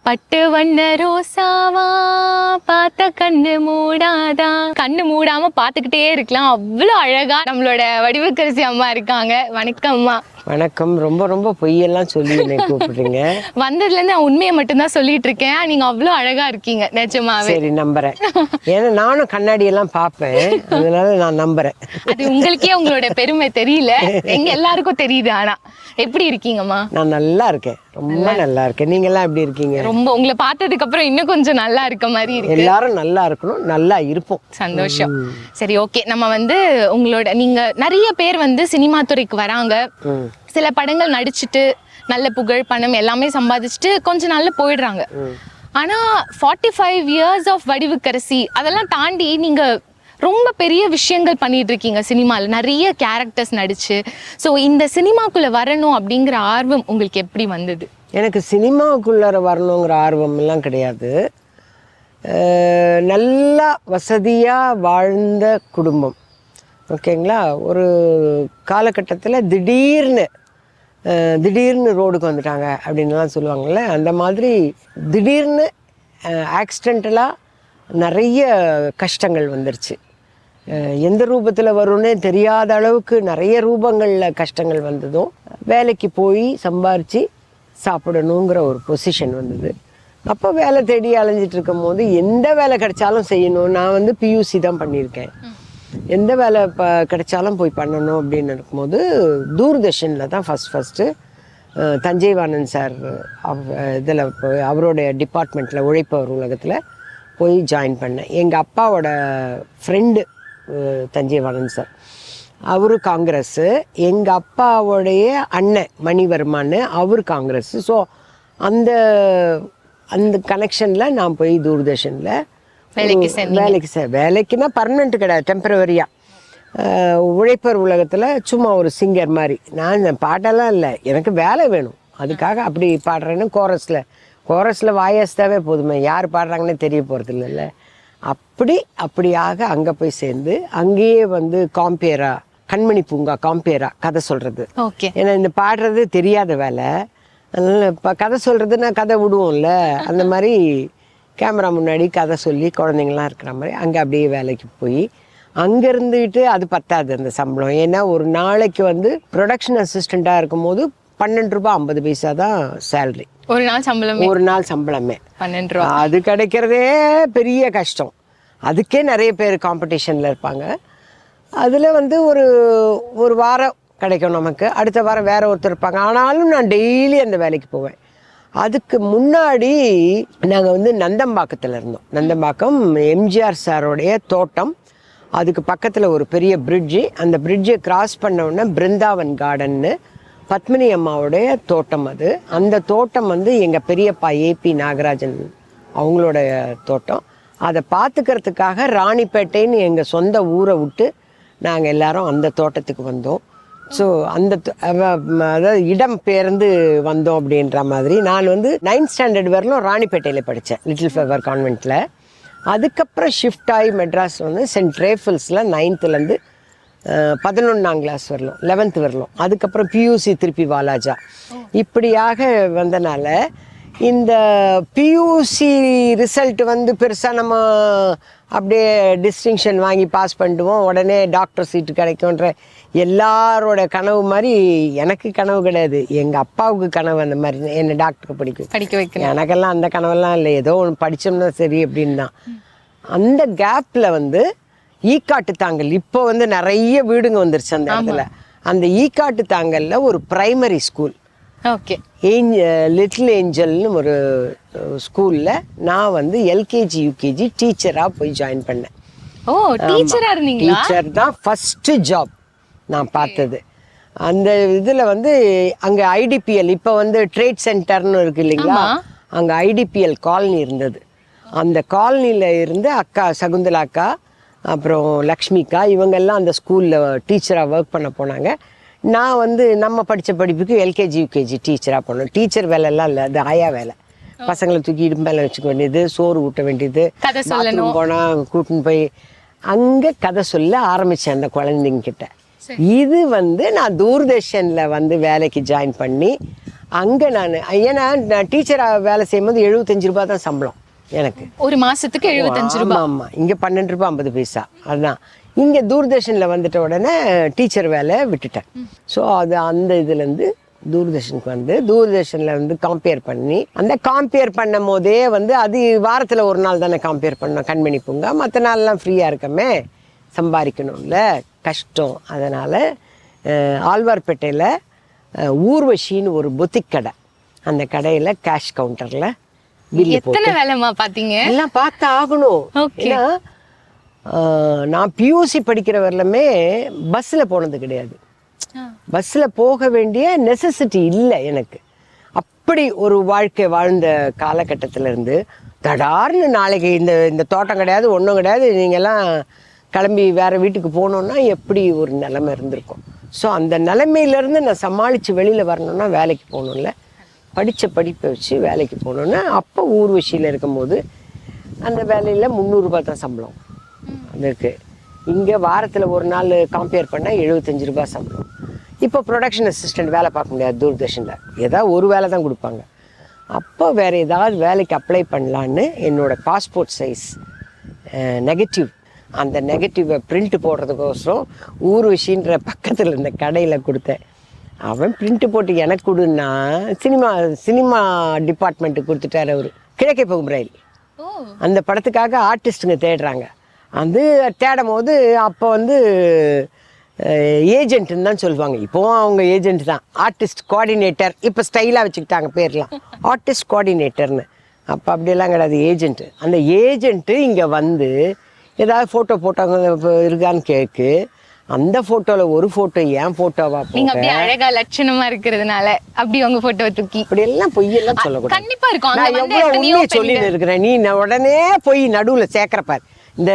பட்டு வண்ண ரோசாவா பார்த்த கண்ணு மூடாதா. கண்ணு மூடாம பார்த்துக்கிட்டே இருக்கலாம், அவ்வளோ அழகா நம்மளோட வடிவுக்கரசி அம்மா இருக்காங்க. வணக்கம் அம்மா. வணக்கம். ரொம்ப ரொம்ப பொய்யெல்லாம் சொல்லி என்னை கூப்பிடுறீங்க. வந்ததுல இருந்து நான் உண்மையை மட்டும்தான் சொல்லிட்டு இருக்கேன். நீங்க அவ்வளோ அழகா இருக்கீங்க நிஜமாவே. சரி, நம்புறேன். ஏன்னா நானும் கண்ணாடி எல்லாம் பார்ப்பேன், அதனால நான் நம்புறேன். அது உங்களுக்கே உங்களோட பெருமை தெரியல, எங்க எல்லாருக்கும் தெரியுது. ஆனா எப்படி இருக்கீங்கம்மா? நான் நல்லா இருக்கேன், ரொம்ப நல்லா இருக்கேன். நீங்க எல்லாம் எப்படி இருக்கீங்க? ரொம்ப உங்களை பார்த்ததுக்கு அப்புறம் இன்னும் கொஞ்சம் நல்லா இருக்க மாதிரி இருக்கு. எல்லாரும் நல்லா இருக்கணும், நல்லா இருப்போம். சந்தோஷம். சரி, ஓகே. நம்ம வந்து உங்களோட நீங்க நிறைய பேர் வந்து சினிமா துறைக்கு வராங்க, சில படங்கள் நடிச்சுட்டு நல்ல புகழ் பணம் எல்லாமே சம்பாதிச்சுட்டு கொஞ்ச நாள்ல போயிடுறாங்க. ஆனா 45 years ஆஃப் வடிவுக்கரசி அதெல்லாம் தாண்டி நீங்க ரொம்ப பெரிய விஷயங்கள் பண்ணிட்டு இருக்கீங்க சினிமாவில், நிறைய கேரக்டர்ஸ் நடிச்சு. ஸோ இந்த சினிமாக்குள்ள வரணும் அப்படிங்கிற ஆர்வம் உங்களுக்கு எப்படி வந்தது? எனக்கு சினிமாவுக்குள்ளார வரணுங்கிற ஆர்வம் எல்லாம் கிடையாது. நல்லா வசதியாக வாழ்ந்த குடும்பம், ஓகேங்களா. ஒரு காலகட்டத்தில் திடீர்னு ரோடுக்கு வந்துட்டாங்க அப்படின்லாம் சொல்லுவாங்கள்ல, அந்த மாதிரி திடீர்னு ஆக்சிடென்டலாக நிறைய கஷ்டங்கள் வந்துருச்சு. எந்த ரூபத்தில் வரும்னே தெரியாத அளவுக்கு நிறைய ரூபங்களில் கஷ்டங்கள் வந்ததும் வேலைக்கு போய் சம்பாரித்து சாப்பிடணுங்கிற ஒரு பொசிஷன் வந்தது. அப்போ வேலை தேடி அலைஞ்சிட்டு இருக்கும் போது எந்த வேலை கிடைச்சாலும் செய்யணும். நான் வந்து பியூசி தான் பண்ணியிருக்கேன். எந்த வேலை கிடைச்சாலும் போய் பண்ணணும் அப்படின்னு இருக்கும்போது தூர்தர்ஷனில் தான் ஃபஸ்ட்டு தஞ்சைவாணன் சார் இதில் அவருடைய டிபார்ட்மெண்ட்டில் உழைப்பவர் உலகத்தில் போய் ஜாயின் பண்ணேன். எங்கள் அப்பாவோட ஃப்ரெண்டு தஞ்சைவாணன் சார், அவரு காங்கிரஸ்ஸு. எங்கள் அப்பாவோடைய அண்ணன் மணிவர்மான்னு அவர் காங்கிரஸ்ஸு. ஸோ அந்த கனெக்ஷனில் நான் போய் தூர்தர்ஷனில் வேலைக்குன்னா பர்மனெண்ட் கிடையாது, டெம்பரவரியாக உழைப்பர் உலகத்தில் சும்மா ஒரு சிங்கர் மாதிரி. நான் பாட்டெல்லாம் இல்லை, எனக்கு வேலை வேணும், அதுக்காக அப்படி பாடுறேன்னு கோரஸில் வாயஸ்தாவே போதுமே, யார் பாடுறாங்கன்னே தெரிய போகிறது இல்லைல்ல. அப்படியாக அங்கே போய் சேர்ந்து அங்கேயே வந்து காம்பேரா, கண்மணி பூங்கா காம்பேரா கதை சொல்கிறது. ஏன்னா இந்த பாடுறது தெரியாத வேலை, அதனால் இப்போ கதை சொல்கிறதுன்னா கதை விடுவோம்ல, அந்த மாதிரி கேமரா முன்னாடி கதை சொல்லி குழந்தைங்களாம் இருக்கிற மாதிரி அங்கே அப்படியே வேலைக்கு போய் அங்கே இருந்துக்கிட்டு அது பத்தாது அந்த சம்பளம். ஏன்னா ஒரு நாளைக்கு வந்து ப்ரொடக்ஷன் அசிஸ்டண்ட்டாக இருக்கும்போது 12 ரூபாய் 50 பைசா தான் சேலரி. ஒரு நாள் சம்பளமே 12 ரூபா. அது கிடைக்கிறதே பெரிய கஷ்டம். அதுக்கே நிறைய பேர் காம்படிஷனில் இருப்பாங்க. அதில் வந்து ஒரு வாரம் கிடைக்கும் நமக்கு, அடுத்த வாரம் வேற ஒருத்தர் இருப்பாங்க. ஆனாலும் நான் டெய்லி அந்த வேலைக்கு போவேன். அதுக்கு முன்னாடி நாங்கள் வந்து நந்தம்பாக்கத்தில் இருந்தோம். நந்தம்பாக்கம் எம்ஜிஆர் சாரோடைய தோட்டம், அதுக்கு பக்கத்தில் ஒரு பெரிய பிரிட்ஜு. அந்த பிரிட்ஜை கிராஸ் பண்ண உடனே பிருந்தாவன் கார்டன்னு பத்மினி அம்மாவுடைய தோட்டம் அது. அந்த தோட்டம் வந்து எங்கள் பெரியப்பா ஏபி நாகராஜன் அவங்களோட தோட்டம். அதை பார்த்துக்கிறதுக்காக ராணிப்பேட்டைன்னு எங்கள் சொந்த ஊரை விட்டு நாங்கள் எல்லாரும் அந்த தோட்டத்துக்கு வந்தோம். ஸோ அதாவது இடம் பெயர்ந்து வந்தோம் அப்படின்ற மாதிரி. நான் வந்து 9th ஸ்டாண்டர்ட் வரலும் ராணிப்பேட்டையில் படித்தேன், லிட்டில் ஃப்ளவர் கான்வென்ட்டில். அதுக்கப்புறம் ஷிஃப்ட் ஆகி மெட்ராஸ் வந்து சென்ட் ரேஃபிள்ஸில் 9th 11ஆம் கிளாஸ் வரலும், 11th வரலும். அதுக்கப்புறம் பியூசி திருப்பி வாலாஜா. இப்படியாக வந்தனால இந்த பியூசி ரிசல்ட் வந்து பெருசாக நம்ம அப்படியே டிஸ்டிங்ஷன் வாங்கி பாஸ் பண்ணிடுவோம், உடனே டாக்டர் சீட்டு கிடைக்கும்ன்ற எல்லாரோட கனவு மாதிரி எனக்கு கனவு கிடையாது. எங்கள் அப்பாவுக்கு கனவு அந்த மாதிரி, என்னை டாக்டருக்கு படிக்க வைக்கணும். எனக்கெல்லாம் அந்த கனவெல்லாம் இல்லை, ஏதோ ஒன்று படித்தோம்னா சரி அப்படின்னு தான். அந்த கேப்பில் வந்து ஈக்காட்டு தாங்கல், இப்போ வந்து நிறைய வீடுங்க வந்துருச்சு அந்த இடத்துல. அந்த ஈக்காட்டு தாங்கல்ல ஒரு பிரைமரி ஸ்கூல், லிட்டில் ஏஞ்சல்னு ஒரு ஸ்கூலில் நான் வந்து எல்கேஜி யூகேஜி டீச்சராக போய் ஜாயின் பண்ணேன். டீச்சர் தான் ஃபஸ்ட்டு ஜாப் நான் பார்த்தது. அந்த இதில் வந்து அங்கே ஐடிபிஎல், இப்போ வந்து ட்ரேட் சென்டர்னு இருக்குது இல்லைங்களா, அங்கே ஐடிபிஎல் காலனி இருந்தது. அந்த காலனியில் இருந்து அக்கா சகுந்தலா அக்கா, அப்புறம் லக்ஷ்மிக்கா, இவங்கெல்லாம் அந்த ஸ்கூலில் டீச்சராக ஒர்க் பண்ண போனாங்க. நான் வந்து நம்ம படித்த படிப்புக்கு எல்கேஜி யூகேஜி டீச்சராக போனோம். டீச்சர் வேலைலாம் இல்லை, அது ஆயா வேலை. பசங்களை தூக்கி இடும்பேல வச்சுக்க வேண்டியது, சோறு ஊட்ட வேண்டியது, போனால் கூட்டின்னு போய் அங்கே கதை சொல்ல ஆரம்பித்தேன் அந்த குழந்தைங்கிட்ட. இது வந்து நான் தூர்தர்ஷனில் வந்து வேலைக்கு ஜாயின் பண்ணி அங்கே ஏன்னா நான் டீச்சராக வேலை செய்யும்போது 75 ரூபா தான் சம்பளம் எனக்கு. ஒரு மாசத்துக்கு 75 ரூபாய். ஆமாம், இங்கே 12 ரூபா 50 பைசா. அதுதான். இங்கே தூர்தர்ஷனில் வந்துட்ட உடனே டீச்சர் வேலை விட்டுட்டேன். ஸோ அது அந்த இதுலேருந்து தூர்தர்ஷனுக்கு வந்து தூர்தர்ஷனில் வந்து காம்பேர் பண்ணி, அந்த காம்பேர் பண்ணும் போதே வந்து அது வாரத்தில் ஒரு நாள் தானே காம்பேர் பண்ணோம் கண்மணி பூங்கா. மற்ற நாள்லாம் ஃப்ரீயாக இருக்கமே, சம்பாதிக்கணும்ல, கஷ்டம். அதனால் ஆழ்வார்பேட்டையில் ஊர்வஷின்னு ஒரு பொத்திக் கடை, அந்த கடையில் கேஷ் கவுண்டரில் எத்தனை வேலைமா பார்த்தீங்க? எல்லாம் பார்த்து ஆகணும். ஏன்னா நான் பியூசி படிக்கிற வரலுமே பஸ்ஸில் போனது கிடையாது. பஸ்ஸில் போக வேண்டிய நெசசிட்டி இல்லை எனக்கு. அப்படி ஒரு வாழ்க்கை வாழ்ந்த காலகட்டத்திலேருந்து தடார்னு நாளைக்கு இந்த தோட்டம் கிடையாது, ஒன்றும் கிடையாது, நீங்கள்லாம் கிளம்பி வேறு வீட்டுக்கு போகணுன்னா எப்படி ஒரு நிலைமை இருந்திருக்கும். ஸோ அந்த நிலைமையிலேருந்து நான் சமாளித்து வெளியில் வரணுன்னா வேலைக்கு போகணும்ல, படித்த படிப்பை வச்சு வேலைக்கு போகணுன்னா அப்போ ஊர்வசியில் இருக்கும்போது அந்த வேலையில் 300 ரூபா தான் சம்பளம் அதுக்கு. இங்கே வாரத்தில் ஒரு நாள் காம்பேர் பண்ணால் 75 ரூபா சம்பளம். இப்போ ப்ரொடக்ஷன் அசிஸ்டண்ட் வேலை பார்க்க முடியாது தூர்தர்ஷனில், ஏதாவது ஒரு வேலை தான் கொடுப்பாங்க. அப்போ வேறு ஏதாவது வேலைக்கு அப்ளை பண்ணலான்னு என்னோடய பாஸ்போர்ட் சைஸ் நெகட்டிவ், அந்த நெகட்டிவை பிரிண்ட் போடுறதுக்கோசரம் ஊர்வசின்ற பக்கத்தில் இருந்த கடையில் கொடுத்தேன். அவன் பிரிண்ட் போட்டு எனக்கு கொடுன்னா சினிமா டிபார்ட்மெண்ட்டுக்கு கொடுத்துட்டார் அவர். கிழக்கே போகும் ரயில் அந்த படத்துக்காக ஆர்டிஸ்ட்டுங்க தேடுறாங்க. அது தேடும் போது அப்போ வந்து ஏஜென்ட்டுன்னு தான் சொல்லுவாங்க. இப்போவும் அவங்க ஏஜென்ட் தான், ஆர்டிஸ்ட் கோஆர்டினேட்டர். இப்போ ஸ்டைலாக வச்சுக்கிட்டாங்க பேர்லாம், ஆர்டிஸ்ட் கோஆர்டினேட்டர்னு. அப்போ அப்படியெல்லாம் கிடையாது, ஏஜென்ட்டு. அந்த ஏஜென்ட்டு இங்கே வந்து ஏதாவது ஃபோட்டோ போட்டவங்க இருக்கான்னு கேட்கு, அந்த ஃபோட்டோவில் ஒரு ஃபோட்டோ என் ஃபோட்டோவா? நீங்க அப்படியே அழகா லட்சணமா இருக்கிறதுனால அப்படி உங்க ஃபோட்டோவை தூக்கி அப்படி எல்லாம் பொய்யெல்லாம் சொல்லக்கூடாது. கண்டிப்பா இருக்கும். நான் எவ்வளோ உண்மையை சொல்லிட்டு இருக்கிறேன், நீ உடனே போய் நடுவில் சேர்க்கிறப்பார். இந்த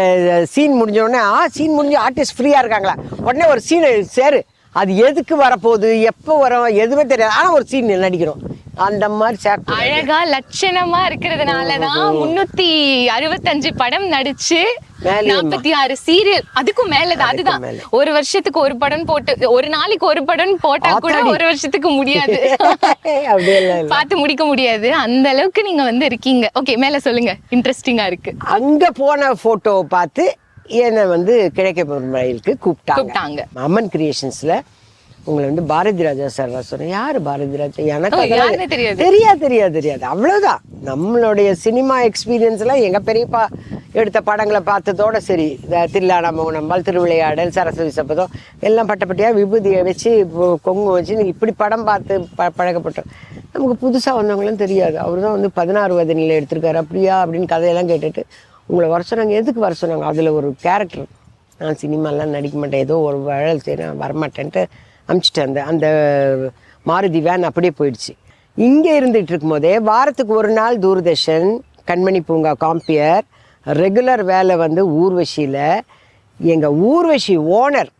சீன் முடிஞ்ச உடனே சீன் முடிஞ்சு ஆர்டிஸ்ட் ஃப்ரீயாக இருக்காங்களா, உடனே ஒரு சீன் சேரு. அது எதுக்கு வரப்போகுது, எப்போ வரும், எதுவுமே தெரியாது. ஆனால் ஒரு சீன் நடிக்கிறோம், அந்த மாதிரி சேர்க்க. அழகா லட்சணமா இருக்கிறதுனாலதான் 365 படம் நடிச்சு 46 சீரியல், அதுக்கும் மேலதான். அதுதான் ஒரு வருஷத்துக்கு ஒரு படம் போட்டு, ஒரு நாளைக்கு ஒரு படம் போட்டா கூட ஒரு வருஷத்துக்கு முடியாது, பார்த்து முடிக்க முடியாது. அந்த அளவுக்கு நீங்க வந்து இருக்கீங்க. ஓகே, மேல சொல்லுங்க, இன்ட்ரெஸ்டிங்கா இருக்கு. அங்க போன போட்டோவை பார்த்து என்னை வந்து கிழக்கே ரயிலுக்கு கூப்பிட்டாங்க. அம்மன் கிரியேஷன்ஸ்ல உங்களை வந்து பாரதி ராஜா சார் சொன்னேன். யாரு பாரதி ராஜா? எனக்கு தெரியாது. அவ்வளவுதான். நம்மளுடைய சினிமா எக்ஸ்பீரியன்ஸ் எல்லாம் எங்க பெரியப்பா எடுத்த படங்களை பார்த்ததோட சரி. தில்லானா மௌனம்பால், திருவிளையாடல், சரஸ்வதி சபதம் எல்லாம் பட்டப்பட்டியா விபூதியை வச்சு கொங்கு வச்சு இப்படி படம் பார்த்து பழக்கப்பட்டோம். நமக்கு புதுசாக வந்தவங்களும் தெரியாது. அவர் தான் வந்து 16 வயது நிலை எடுத்திருக்காரு. அப்படியா அப்படின்னு கதையெல்லாம் கேட்டுட்டு உங்களை வர சொன்னாங்க. எதுக்கு வர சொன்னாங்க? அதில் ஒரு கேரக்டர், நான் சினிமாலாம் நடிக்க மாட்டேன், ஏதோ ஒரு வேலை செய்யணும், வரமாட்டேன்ட்டு அனுப்பிச்சிட்டேன். அந்த மாருதி வேன் அப்படியே போயிடுச்சு. இங்கே இருந்துகிட்டு இருக்கும்போதே வாரத்துக்கு ஒரு நாள் தூர்தர்ஷன், கண்மணி பூங்கா காம்பியர், ரெகுலர் வேலை வந்து ஊர்வசியில். எங்கள் ஊர்வசி ஓனர்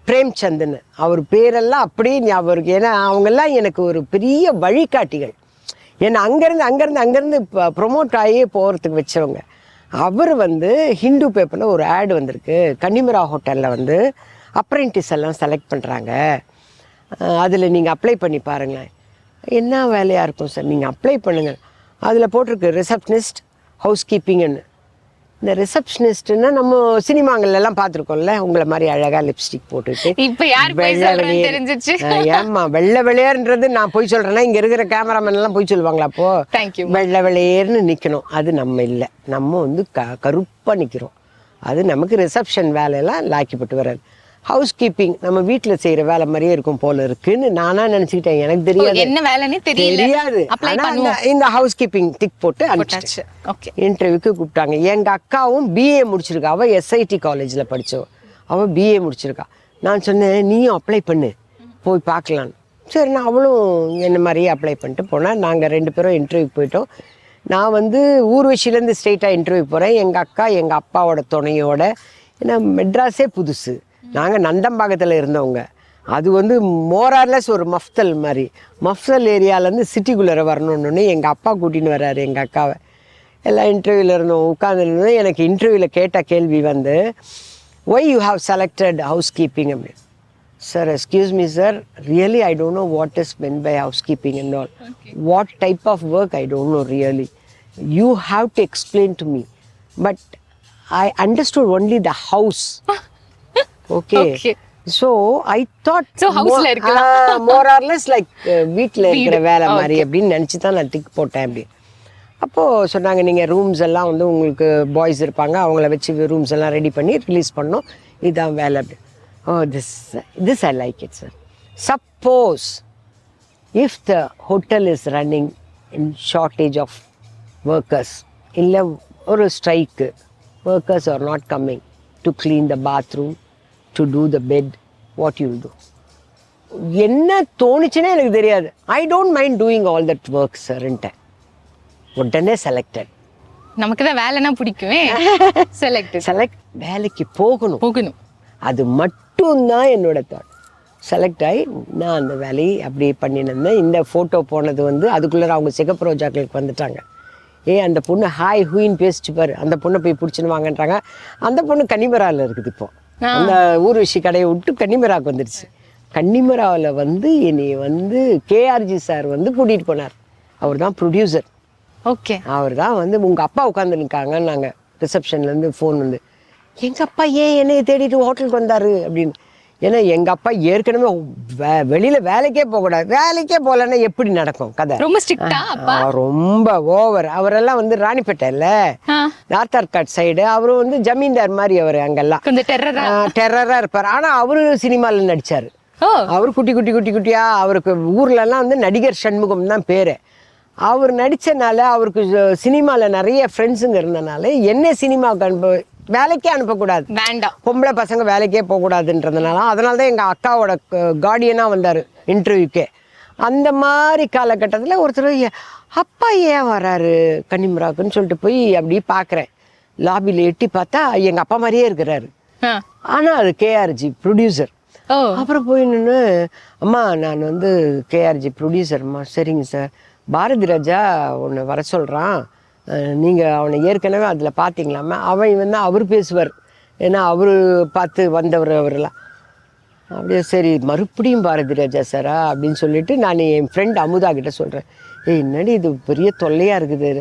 பிரேம்சந்துன்னு அவர் பேரெல்லாம் அப்படியே ஞாபகம். ஏன்னா அவங்கெல்லாம் எனக்கு ஒரு பெரிய வழிகாட்டிகள். ஏன்னா அங்கேருந்து ப்ரொமோட் ஆகி போகிறதுக்கு வச்சவங்க. அவர் வந்து ஹிந்து பேப்பரில் ஒரு ஆடு வந்திருக்கு, கன்னிமரா ஹோட்டலில் வந்து அப்ரெண்டிஸ் எல்லாம் செலக்ட் பண்ணுறாங்க, அதில் நீங்கள் அப்ளை பண்ணி பாருங்களேன். என்ன வேலையாக இருக்கும் சார், நீங்கள் அப்ளை பண்ணுங்கள். அதில் போட்டிருக்கு ரிசப்ஷனிஸ்ட், ஹவுஸ் கீப்பிங்னு. இந்த ரிசப்ஷனிஸ்ட்னா நம்ம சினிமாங்கள்லாம் பார்த்துருக்கோம்ல, உங்களை மாதிரி அழகாக லிப்ஸ்டிக் போட்டுட்டு ஏமா வெள்ளை வெளியேறுன்றது நான் போய் சொல்கிறேன்னா இங்கே இருக்கிற கேமராமேன் எல்லாம் போய் சொல்லுவாங்களா? அப்போது வெள்ளை வெளியேறுன்னு நிற்கணும். அது நம்ம இல்லை, நம்ம வந்து கருப்பாக நிற்கிறோம். அது நமக்கு ரிசப்ஷன் வேலையெல்லாம் லாக்கிப்பட்டு வராது. ஹவுஸ் கீப்பிங் நம்ம வீட்டில் செய்கிற வேலை மாதிரியே இருக்கும் போல இருக்குன்னு நானா நினச்சிக்கிட்டேன். எனக்கு தெரியாது என்ன வேலைன்னு தெரியாது. இந்த ஹவுஸ் கீப்பிங் டிக் போட்டு அனுப்பிச்சு இன்டர்வியூக்கு கூப்பிட்டாங்க. எங்கள் அக்காவும் பிஏ முடிச்சிருக்கா, அவள் எஸ்ஐடி காலேஜில் படித்தவள், அவள் பிஏ முடிச்சிருக்கா. நான் சொன்னேன் நீயும் அப்ளை பண்ணு, போய் பார்க்கலான்னு. சரி, நான் அவளும் என்ன மாதிரியே அப்ளை பண்ணிட்டு போனால் நாங்கள் 2 பேரும் இன்டர்வியூக்கு போயிட்டோம். நான் வந்து ஊர்வசியிலேருந்து ஸ்ட்ரெயிட்டாக இன்டர்வியூ போகிறேன். எங்கள் அக்கா எங்கள் அப்பாவோட துணையோட. ஏன்னா மெட்ராஸே புதுசு, நாங்கள் நந்தம்பாக்கத்தில் இருந்தவங்க. அது வந்து மோரார்லெஸ் ஒரு மஃப்தல் மாதிரி. மஃப்தல் ஏரியாவிலேருந்து சிட்டிக்குள்ளே வரணுன்னு எங்கள் அப்பா கூட்டின்னு வர்றாரு எங்கள் அக்காவை. எல்லாம் இன்டர்வியூவில் இருந்தோம், உட்காந்துருந்தோம். எனக்கு இன்டர்வியூவில் கேட்ட கேள்வி வந்து why you have selected house keeping அப்படின்னு. Sir, excuse me, sir. Really, I don't know what is meant by housekeeping and all. Okay. What type of work, I don't know really. You have to explain to me. But I understood only the house. Okay. Okay. So, I thought So, house la irukkalam. more or less like வீட்டில் இருக்கிற வேலை மாதிரி அப்படின்னு நினச்சி தான் நான் tick போட்டேன் அப்படி. அப்போது சொன்னாங்க நீங்கள் ரூம்ஸ் எல்லாம் வந்து உங்களுக்கு பாய்ஸ் இருப்பாங்க அவங்கள வச்சு ரூம்ஸ் எல்லாம் ரெடி பண்ணி ரிலீஸ் பண்ணோம் இதுதான் வேலை அப்படி. Oh, this I like it, sir. Suppose if the hotel is running in shortage of workers, illa or a strike, workers are not coming to clean the bathroom, to do the bed, what you will do? என்ன தோணுச்சுன்னே எனக்கு தெரியாது. I don't mind doing all that work, sir. உடனே selected. நமக்கு தான் வேலைனா பிடிக்குமே. Select வேலைக்கு போகணும். அது மட்டும்தான் என்னோட தாட். செலக்ட் ஆகி நான் அந்த வேலையை அப்படியே பண்ணியிருந்தேன். இந்த ஃபோட்டோ போனது வந்து அதுக்குள்ளே அவங்க சிகப்பு ரோஜாக்களுக்கு வந்துட்டாங்க. அந்த பொண்ணு ஹாய் ஹூயின்னு பேசிச்சு பாரு, அந்த பொண்ணை போய் பிடிச்சின்னு வாங்கன்றாங்க. அந்த பொண்ணு கன்னிமராவில் இருக்குது இப்போ. அந்த ஊர்வசி கடையை விட்டு கன்னிமராவுக்கு வந்துடுச்சு. கன்னிமராவில் வந்து என்னை வந்து கேஆர்ஜி சார் வந்து கூட்டிகிட்டு போனார். அவர் தான் ப்ரொடியூசர். ஓகே. அவர் தான் வந்து உங்கள் அப்பா உட்காந்துருக்காங்க. நாங்கள் ரிசப்ஷன்லேருந்து ஃபோன் வந்து எங்கள் அப்பா ஏன் என்னையை தேடிட்டு ஹோட்டலுக்கு வந்தார் அப்படின்னு. ஏன்னா எங்கள் அப்பா ஏற்கனவே வெளியில் வேலைக்கே போகக்கூடாது. வேலைக்கே போகலன்னா எப்படி நடக்கும் கதை? ரொம்ப ஸ்ட்ரிக்ட்டா அப்பா? ரொம்ப ஓவர். அவரெல்லாம் வந்து ராணிப்பேட்டை இல்லை, நார்த் ஆர்காட் சைடு. அவரும் வந்து ஜமீன்தார் மாதிரி. அவர் அங்கெல்லாம் கொஞ்சம் டெரராக இருப்பார். ஆனால் அவரு சினிமாவில் நடித்தார். அவர் குட்டியா அவருக்கு ஊர்லலாம் வந்து நடிகர் சண்முகம் தான் பேர். அவர் நடித்தனால அவருக்கு சினிமாவில் நிறைய ஃப்ரெண்ட்ஸுங்க இருந்தனால என்ன சினிமாவுக்கு வேலைக்கே அனுப்பக்கூடாது, வேண்டாம், பொம்பளை பசங்க வேலைக்கே போகக்கூடாதுன்றதுனால அதனால தான் எங்கள் அக்காவோட கார்டியனாக வந்தார் இன்டர்வியூக்கே. அந்த மாதிரி காலகட்டத்தில் ஒருத்தர் அப்பா ஏன் வராரு கன்னிமராக்குன்னு சொல்லிட்டு போய் அப்படி பார்க்குறேன். லாபியில் எட்டி பார்த்தா எங்கள் அப்பா மாதிரியே இருக்கிறாரு. ஆனால் அது கேஆர்ஜி ப்ரொடியூசர். அப்புறம் போய் நின்று அம்மா நான் வந்து கேஆர்ஜி ப்ரொடியூசர்ம்மா. சரிங்க சார், பாரதி ராஜா ஒன்று வர சொல்கிறான், நீங்கள் அவனை ஏற்கனவே அதில் பார்த்தீங்களாம்மா. அவன் வந்து அவர் பேசுவார், ஏன்னா அவர் பார்த்து வந்தவர் அவரெல்லாம். அப்படியே சரி மறுபடியும் பாரதி ராஜா சாரா அப்படின்னு சொல்லிட்டு நான் என் ஃப்ரெண்ட் அமுதா கிட்ட சொல்கிறேன். என்னடி இது பெரிய தொல்லையாக இருக்குது,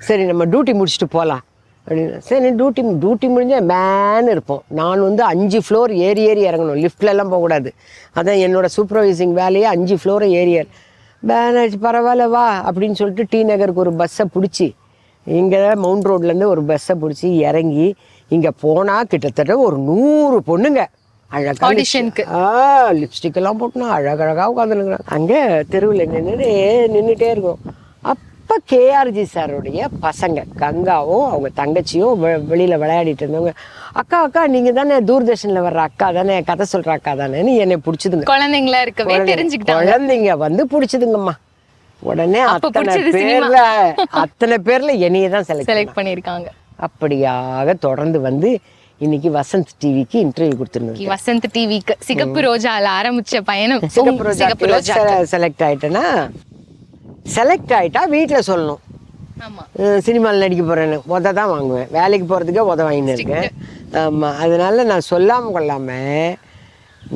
சரி நம்ம டியூட்டி முடிச்சுட்டு போகலாம் அப்படின்னு. சரி டியூட்டி முடிஞ்சால் மேன்னு இருப்போம். நான் வந்து 5 ஃப்ளோர் ஏறி இறங்கணும், லிஃப்ட்லலாம் போகக்கூடாது. அதான் என்னோடய சூப்பர்வைசிங் வேலையே 5 ஃப்ளோரை ஏறியார். பேனாச்சு பரவாயில்ல வா அப்படின்னு சொல்லிட்டு டி நகருக்கு ஒரு பஸ்ஸை பிடிச்சி, இங்கே மவுண்ட் ரோட்லேருந்து ஒரு பஸ்ஸை பிடிச்சி இறங்கி இங்கே போனால் கிட்டத்தட்ட ஒரு 100 பொண்ணுங்க அழகாக லிப்ஸ்டிக் எல்லாம் போட்டுனா அழகழகாக உட்காந்துருக்குறாங்க. அங்கே தெருவில் நின்றுட்டே இருக்கும். அப்போ கேஆர்ஜி சாருடைய பசங்க கங்காவும் அவங்க தங்கச்சியும் வெளியில் விளையாடிட்டு இருந்தவங்க, அக்கா நீங்கள் தானே தூர்தர்ஷனில் வர்ற அக்கா தானே, கதை சொல்கிற அக்கா தானேன்னு என்னை பிடிச்சதுங்க. குழந்தைங்களா இருக்கவே தெரிஞ்சுக்கிட்டாங்க. குழந்தைங்க வந்து பிடிச்சதுங்கம்மா. உடனே அத்தனை பேர்ல என்னைய தான் செலக்ட் பண்ணியிருக்காங்க. அப்படியாக தொடர்ந்து வந்து இன்னைக்கு வசந்த் டிவிக்கு இன்டர்வியூ கொடுத்துருந்தோம். வசந்த் டிவிக்கு சிகப்பு ரோஜால ஆரம்பிச்ச பயணம். சிகப்பு ரோஜா செலக்ட் ஆயிட்டேன்னா, செலக்ட் ஆயிட்டா வீட்டில் சொல்லணும் சினிமாவில் நடிக்க போறேன்னு உத தான் வாங்குவேன். வேலைக்கு போறதுக்கே உத வாங்கின்னு இருக்கேன். ஆமாம், அதனால நான் சொல்லாமல் கொள்ளாமல்